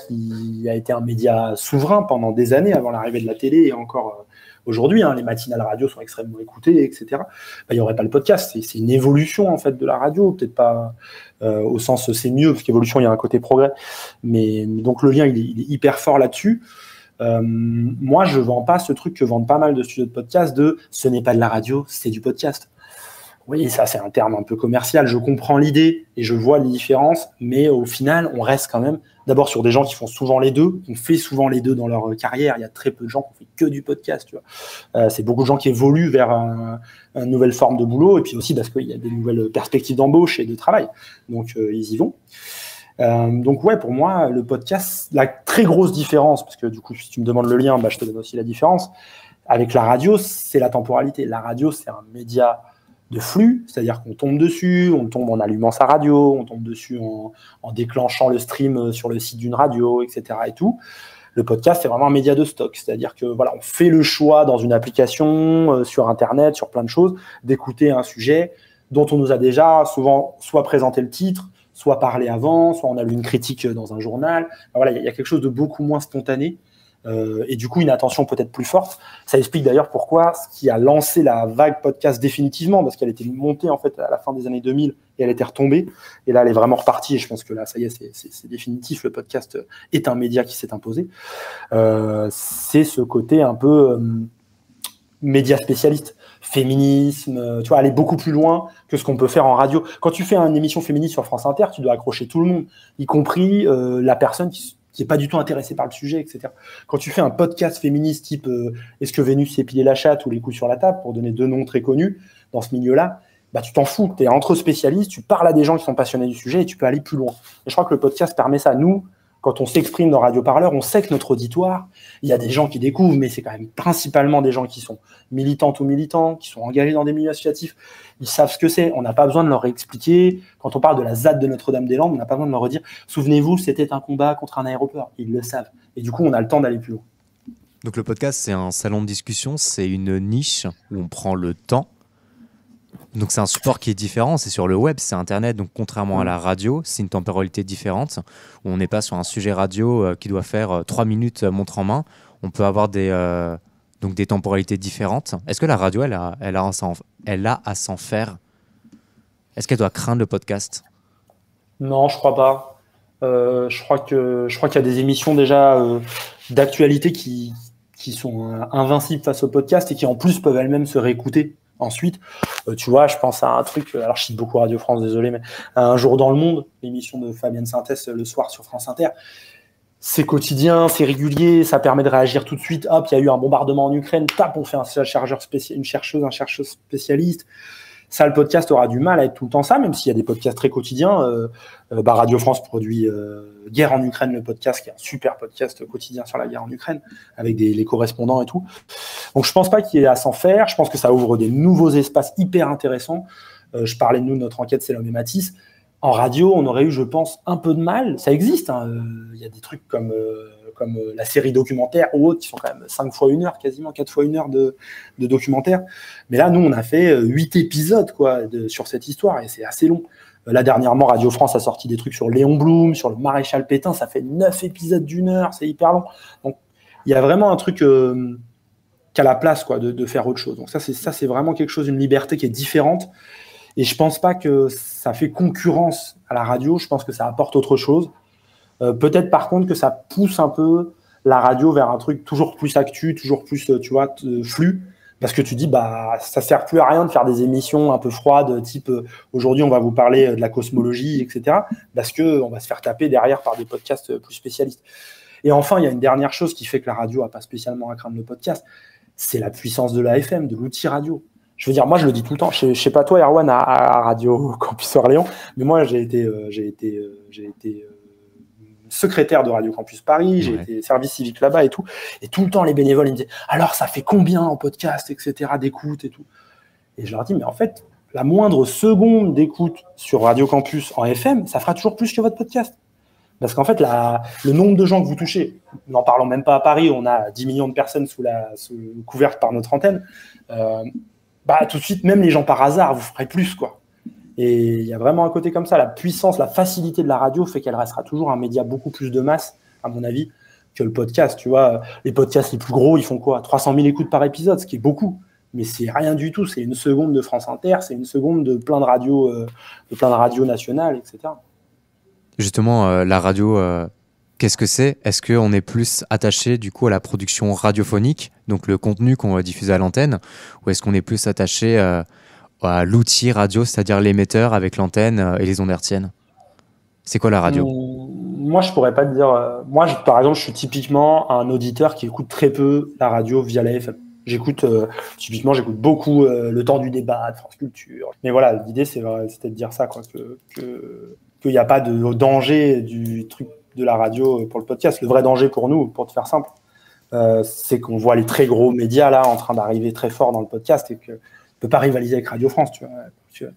Speaker 1: souverain pendant des années avant l'arrivée de la télé et encore aujourd'hui, les matinales radio sont extrêmement écoutées, etc. Il n'y aurait pas le podcast. C'est une évolution en fait de la radio, peut-être pas au sens c'est mieux parce qu'évolution, il y a un côté progrès. Mais donc le lien, il est hyper fort là-dessus. Moi, je vends pas ce truc que vendent pas mal de studios de podcast ce n'est pas de la radio, c'est du podcast. Oui, ça c'est un terme un peu commercial, je comprends l'idée et je vois les différences, mais au final, on reste quand même d'abord sur des gens qui font souvent les deux, qui ont fait souvent les deux dans leur carrière. Il y a très peu de gens qui ont fait que du podcast, tu vois. C'est beaucoup de gens qui évoluent vers une nouvelle forme de boulot et puis aussi parce qu'il y a des nouvelles perspectives d'embauche et de travail. Donc, ils y vont. Donc ouais, pour moi, le podcast, la très grosse différence, parce que du coup, si tu me demandes le lien, je te donne aussi la différence, avec la radio, c'est la temporalité. La radio, c'est un média de flux, c'est-à-dire qu'on tombe dessus, on tombe en allumant sa radio, on tombe dessus en déclenchant le stream sur le site d'une radio, etc. et tout. Le podcast, c'est vraiment un média de stock, c'est-à-dire que on fait le choix dans une application, sur Internet, sur plein de choses, d'écouter un sujet dont on nous a déjà souvent soit présenté le titre, soit parlé avant, soit on a lu une critique dans un journal. Il y a quelque chose de beaucoup moins spontané et du coup une attention peut-être plus forte. Ça explique d'ailleurs pourquoi ce qui a lancé la vague podcast définitivement, parce qu'elle était montée en fait à la fin des années 2000 et elle était retombée. Et là, elle est vraiment repartie et je pense que là, ça y est, c'est définitif. Le podcast est un média qui s'est imposé. C'est ce côté un peu média spécialiste. Féminisme, aller beaucoup plus loin que ce qu'on peut faire en radio. Quand tu fais une émission féministe sur France Inter, tu dois accrocher tout le monde, y compris la personne qui n'est pas du tout intéressée par le sujet, etc. Quand tu fais un podcast féministe type Est-ce que Vénus s'est pilé la chatte ou Les couilles sur la table, pour donner deux noms très connus dans ce milieu-là, tu t'en fous, tu es entre spécialistes, tu parles à des gens qui sont passionnés du sujet et tu peux aller plus loin. Et je crois que le podcast permet ça. Nous, quand on s'exprime dans Radio Parleur, on sait que notre auditoire, il y a des gens qui découvrent, mais c'est quand même principalement des gens qui sont militantes ou militants, qui sont engagés dans des milieux associatifs. Ils savent ce que c'est. On n'a pas besoin de leur expliquer. Quand on parle de la ZAD de Notre-Dame-des-Landes, on n'a pas besoin de leur redire « Souvenez-vous, c'était un combat contre un aéroport ». Ils le savent. Et du coup, on a le temps d'aller plus loin.
Speaker 2: Donc le podcast, c'est un salon de discussion, c'est une niche où on prend le temps. Donc c'est un support qui est différent, c'est sur le web, c'est Internet, donc contrairement à la radio, c'est une temporalité différente, où on n'est pas sur un sujet radio qui doit faire 3 minutes montre en main, on peut avoir donc des temporalités différentes. Est-ce que la radio, elle a à s'en faire? Est-ce qu'elle doit craindre le podcast?
Speaker 1: Non, je crois pas. Je crois qu'il y a des émissions déjà d'actualité qui sont invincibles face au podcast et qui en plus peuvent elles-mêmes se réécouter. Ensuite, tu vois, je pense à un truc, alors je cite beaucoup Radio France, désolé, mais Un jour dans le monde, l'émission de Fabienne Sintès le soir sur France Inter, c'est quotidien, c'est régulier, ça permet de réagir tout de suite. Hop, il y a eu un bombardement en Ukraine, on fait un chercheur spécialiste. Ça, le podcast aura du mal à être tout le temps ça, même s'il y a des podcasts très quotidiens. Radio France produit Guerre en Ukraine, le podcast, qui est un super podcast quotidien sur la guerre en Ukraine, avec les correspondants et tout. Donc, je pense pas qu'il y ait à s'en faire. Je pense que ça ouvre des nouveaux espaces hyper intéressants. Je parlais de notre enquête, c'est l'homme et Matisse. En radio, on aurait eu, je pense, un peu de mal. Ça existe. Il y a des trucs comme la série documentaire ou autres qui sont quand même 5 fois 1 heure, quasiment 4 fois 1 heure de documentaire. Mais là, nous, on a fait 8 épisodes sur cette histoire et c'est assez long. Là, dernièrement, Radio France a sorti des trucs sur Léon Blum, sur le maréchal Pétain. Ça fait 9 épisodes d'1 heure, c'est hyper long. Donc, il y a vraiment un truc qui a la place quoi, de faire autre chose. Donc ça, c'est vraiment quelque chose, une liberté qui est différente. Et je pense pas que ça fait concurrence à la radio. Je pense que ça apporte autre chose. Peut-être par contre que ça pousse un peu la radio vers un truc toujours plus actu, toujours plus, tu vois, flux. Parce que tu dis, bah, ça sert plus à rien de faire des émissions un peu froides, type aujourd'hui on va vous parler de la cosmologie, etc. Parce qu'on va se faire taper derrière par des podcasts plus spécialistes. Et enfin, il y a une dernière chose qui fait que la radio n'a pas spécialement à craindre le podcast, c'est la puissance de la FM, de l'outil radio. Je veux dire, moi je le dis tout le temps, je sais pas toi Erwan à Radio Campus Orléans, mais moi j'ai été secrétaire de Radio Campus Paris, j'ai été service civique là-bas et tout le temps les bénévoles ils me disaient alors ça fait combien en podcast, etc. d'écoute et tout. Et je leur dis mais en fait la moindre seconde d'écoute sur Radio Campus en FM, ça fera toujours plus que votre podcast. Parce qu'en fait le nombre de gens que vous touchez, n'en parlons même pas à Paris, on a 10 millions de personnes couvertes par notre antenne, tout de suite même les gens par hasard vous ferez plus quoi. Et il y a vraiment un côté comme ça, la puissance, la facilité de la radio fait qu'elle restera toujours un média beaucoup plus de masse, à mon avis, que le podcast. Tu vois, les podcasts les plus gros, ils font quoi ? 300 000 écoutes par épisode, ce qui est beaucoup. Mais c'est rien du tout. C'est une seconde de France Inter, c'est une seconde de plein de radios nationales, etc.
Speaker 2: Justement, la radio, qu'est-ce que c'est ? Est-ce qu'on est plus attaché du coup à la production radiophonique, donc le contenu qu'on va diffuser à l'antenne, ou est-ce qu'on est plus attaché à l'outil radio, c'est-à-dire l'émetteur avec l'antenne et les ondes hertziennes ? C'est quoi la radio ?
Speaker 1: Moi, je pourrais pas te dire. Moi, par exemple, je suis typiquement un auditeur qui écoute très peu la radio via la FM. J'écoute beaucoup le temps du débat de France Culture. Mais voilà, l'idée, c'était de dire ça, quoi, qu'il n'y a pas de danger du truc de la radio pour le podcast. Le vrai danger pour nous, pour te faire simple, c'est qu'on voit les très gros médias là en train d'arriver très fort dans le podcast et que peut pas rivaliser avec Radio France, tu vois. Donc,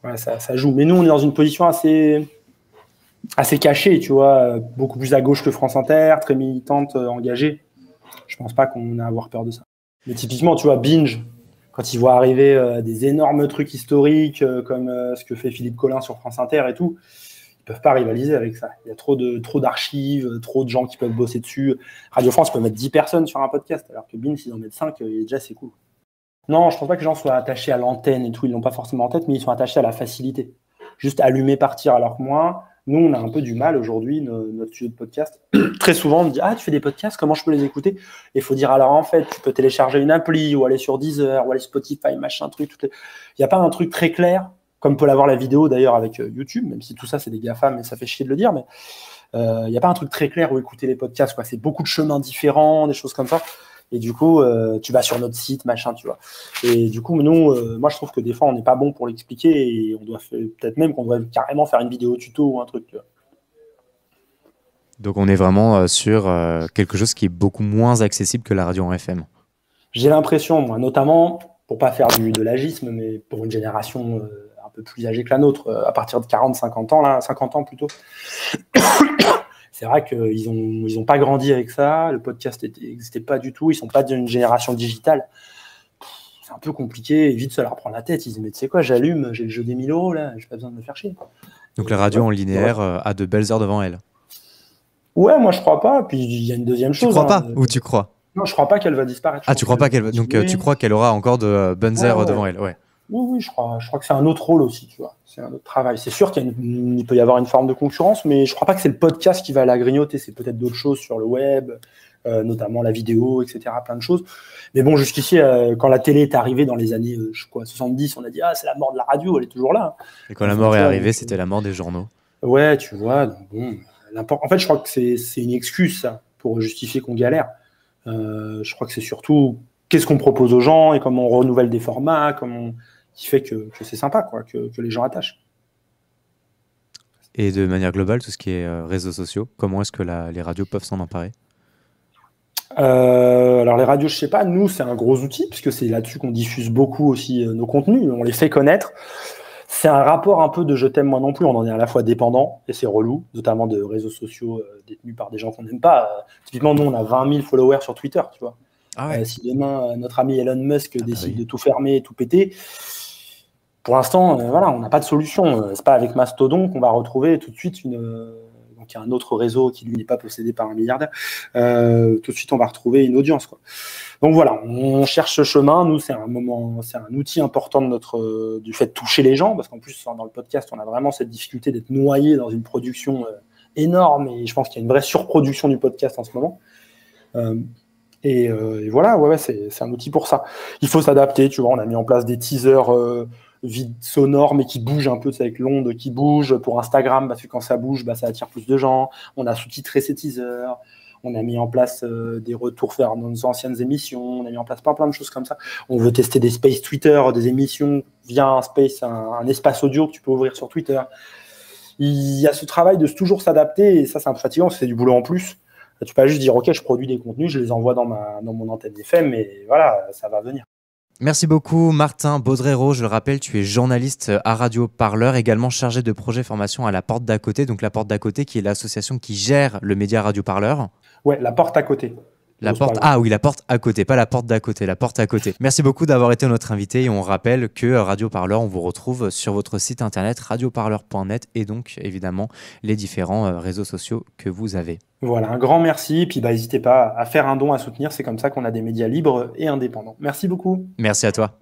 Speaker 1: voilà, ça joue. Mais nous, on est dans une position assez cachée, tu vois, beaucoup plus à gauche que France Inter, très militante, engagée. Je pense pas qu'on ait à avoir peur de ça. Mais typiquement, tu vois, Binge, quand ils voient arriver des énormes trucs historiques comme ce que fait Philippe Collin sur France Inter et tout, ils peuvent pas rivaliser avec ça. Il y a trop d'archives, trop de gens qui peuvent bosser dessus. Radio France peut mettre 10 personnes sur un podcast, alors que Binge, s'ils en mettent 5, déjà, c'est cool. Non, je pense pas que les gens soient attachés à l'antenne et tout, ils l'ont pas forcément en tête, mais ils sont attachés à la facilité. Juste allumer, partir, alors que moi, nous, on a un peu du mal aujourd'hui, notre studio de podcast. Très souvent, on me dit « Ah, tu fais des podcasts, comment je peux les écouter ?» Et il faut dire « Alors en fait, tu peux télécharger une appli ou aller sur Deezer ou aller Spotify, machin, truc. » Il n'y a pas un truc très clair, comme peut l'avoir la vidéo d'ailleurs avec YouTube, même si tout ça, c'est des GAFAM, mais ça fait chier de le dire, mais il n'y a pas un truc très clair où écouter les podcasts, quoi. C'est beaucoup de chemins différents, des choses comme ça. Et du coup, tu vas sur notre site, machin, tu vois. Et du coup, nous, moi, je trouve que des fois, on n'est pas bon pour l'expliquer et on doit peut-être même qu'on devrait carrément faire une vidéo tuto ou un truc, tu vois.
Speaker 2: Donc, on est vraiment sur quelque chose qui est beaucoup moins accessible que la radio en FM.
Speaker 1: J'ai l'impression, moi, notamment, pour pas faire de l'agisme, mais pour une génération un peu plus âgée que la nôtre, à partir de 40, 50 ans, là, 50 ans plutôt, c'est vrai qu'ils ont pas grandi avec ça, le podcast n'existait pas du tout, ils sont pas d'une génération digitale. C'est un peu compliqué, et vite ça leur prend la tête, ils disent mais tu sais quoi, j'allume, j'ai le jeu des 1000 € là, j'ai pas besoin de me faire chier.
Speaker 2: Donc la radio en linéaire a de belles heures devant elle.
Speaker 1: Ouais, moi je crois pas, puis il y a une deuxième chose.
Speaker 2: Tu crois pas ou tu crois ?
Speaker 1: Non, je crois pas qu'elle va disparaître.
Speaker 2: Ah, tu crois pas qu'elle va... Donc tu crois qu'elle aura encore de bonnes heures devant elle, ouais.
Speaker 1: Oui, je crois que c'est un autre rôle aussi, tu vois. C'est un autre travail. C'est sûr qu'il peut y avoir une forme de concurrence, mais je crois pas que c'est le podcast qui va la grignoter. C'est peut-être d'autres choses sur le web, notamment la vidéo, etc. Plein de choses. Mais bon, jusqu'ici, quand la télé est arrivée dans les années 70, on a dit « Ah, c'est la mort de la radio, elle est toujours là. »
Speaker 2: Et quand la mort est arrivée, c'était la mort des journaux.
Speaker 1: Ouais, tu vois. Donc, bon, en fait, je crois que c'est une excuse, ça, pour justifier qu'on galère. Je crois que c'est surtout qu'est-ce qu'on propose aux gens et comment on renouvelle des formats, qui fait que c'est sympa, quoi, que les gens attachent.
Speaker 2: Et de manière globale, tout ce qui est réseaux sociaux, comment est-ce que les radios peuvent s'en emparer ?
Speaker 1: Alors les radios, je sais pas, nous c'est un gros outil, puisque c'est là-dessus qu'on diffuse beaucoup aussi nos contenus, on les fait connaître. C'est un rapport un peu de je t'aime moi non plus, on en est à la fois dépendant, et c'est relou, notamment de réseaux sociaux détenus par des gens qu'on n'aime pas. Typiquement, nous on a 20 000 followers sur Twitter, tu vois. Ah ouais. Si demain notre ami Elon Musk décide de tout fermer, tout péter, pour l'instant, voilà, on n'a pas de solution. C'est pas avec Mastodon qu'on va retrouver tout de suite donc il y a un autre réseau qui lui n'est pas possédé par un milliardaire. Tout de suite, on va retrouver une audience, quoi. Donc voilà, on cherche ce chemin. Nous, c'est un outil important du fait de toucher les gens, parce qu'en plus, dans le podcast, on a vraiment cette difficulté d'être noyé dans une production énorme, et je pense qu'il y a une vraie surproduction du podcast en ce moment. Et voilà, ouais, c'est un outil pour ça. Il faut s'adapter, tu vois. On a mis en place des teasers sonores, mais qui bougent un peu, avec l'onde qui bouge pour Instagram, parce que quand ça bouge, ça attire plus de gens. On a sous-titré ces teasers. On a mis en place des retours vers nos anciennes émissions. On a mis en place plein de choses comme ça. On veut tester des space Twitter, des émissions via un espace audio que tu peux ouvrir sur Twitter. Il y a ce travail de toujours s'adapter, et ça, c'est un peu fatigant, c'est du boulot en plus. Tu peux pas juste dire, OK, je produis des contenus, je les envoie dans mon antenne FM, et voilà, ça va venir.
Speaker 2: Merci beaucoup Martin Baudrero, je le rappelle, tu es journaliste à Radio Parleur, également chargé de projet formation à La Porte d'à côté, donc La Porte d'à côté qui est l'association qui gère le média Radio Parleur.
Speaker 1: Ouais, La Porte à côté.
Speaker 2: La porte à côté, pas la porte d'à côté, la porte à côté. Merci beaucoup d'avoir été notre invité, et on rappelle que Radio Parleur, on vous retrouve sur votre site internet radioparleur.net, et donc évidemment les différents réseaux sociaux que vous avez.
Speaker 1: Voilà, un grand merci, et puis n'hésitez pas à faire un don, à soutenir, c'est comme ça qu'on a des médias libres et indépendants. Merci beaucoup.
Speaker 2: Merci à toi.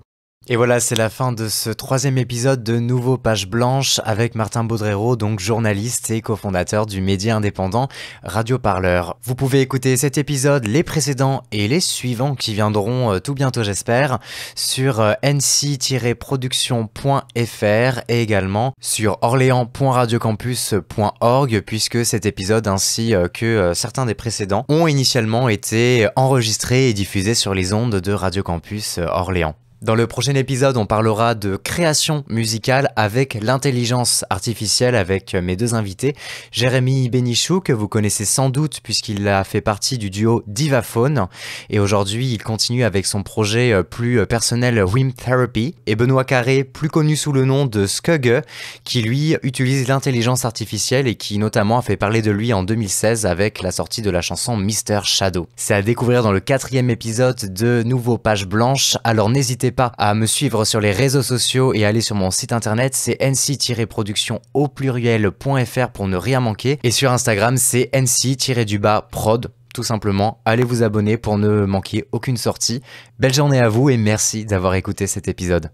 Speaker 2: Et voilà, c'est la fin de ce 3e épisode de Nouveau Page Blanche avec Martin Baudrero, donc journaliste et cofondateur du média indépendant Radio Parleur. Vous pouvez écouter cet épisode, les précédents et les suivants qui viendront tout bientôt, j'espère, sur nc-production.fr et également sur orléans.radiocampus.org, puisque cet épisode ainsi que certains des précédents ont initialement été enregistrés et diffusés sur les ondes de Radio Campus Orléans. Dans le prochain épisode, on parlera de création musicale avec l'intelligence artificielle avec mes deux invités. Jérémy Bénichou, que vous connaissez sans doute puisqu'il a fait partie du duo Divaphone. Et aujourd'hui, il continue avec son projet plus personnel Wim Therapy. Et Benoît Carré, plus connu sous le nom de Skugge, qui lui utilise l'intelligence artificielle et qui notamment a fait parler de lui en 2016 avec la sortie de la chanson Mr. Shadow. C'est à découvrir dans le 4e épisode de Nouveau Page Blanche, alors n'hésitez pas à me suivre sur les réseaux sociaux et aller sur mon site internet, c'est nc-production au pluriel.fr pour ne rien manquer, et sur Instagram c'est nc-prod, tout simplement. Allez vous abonner pour ne manquer aucune sortie. Belle journée à vous et merci d'avoir écouté cet épisode.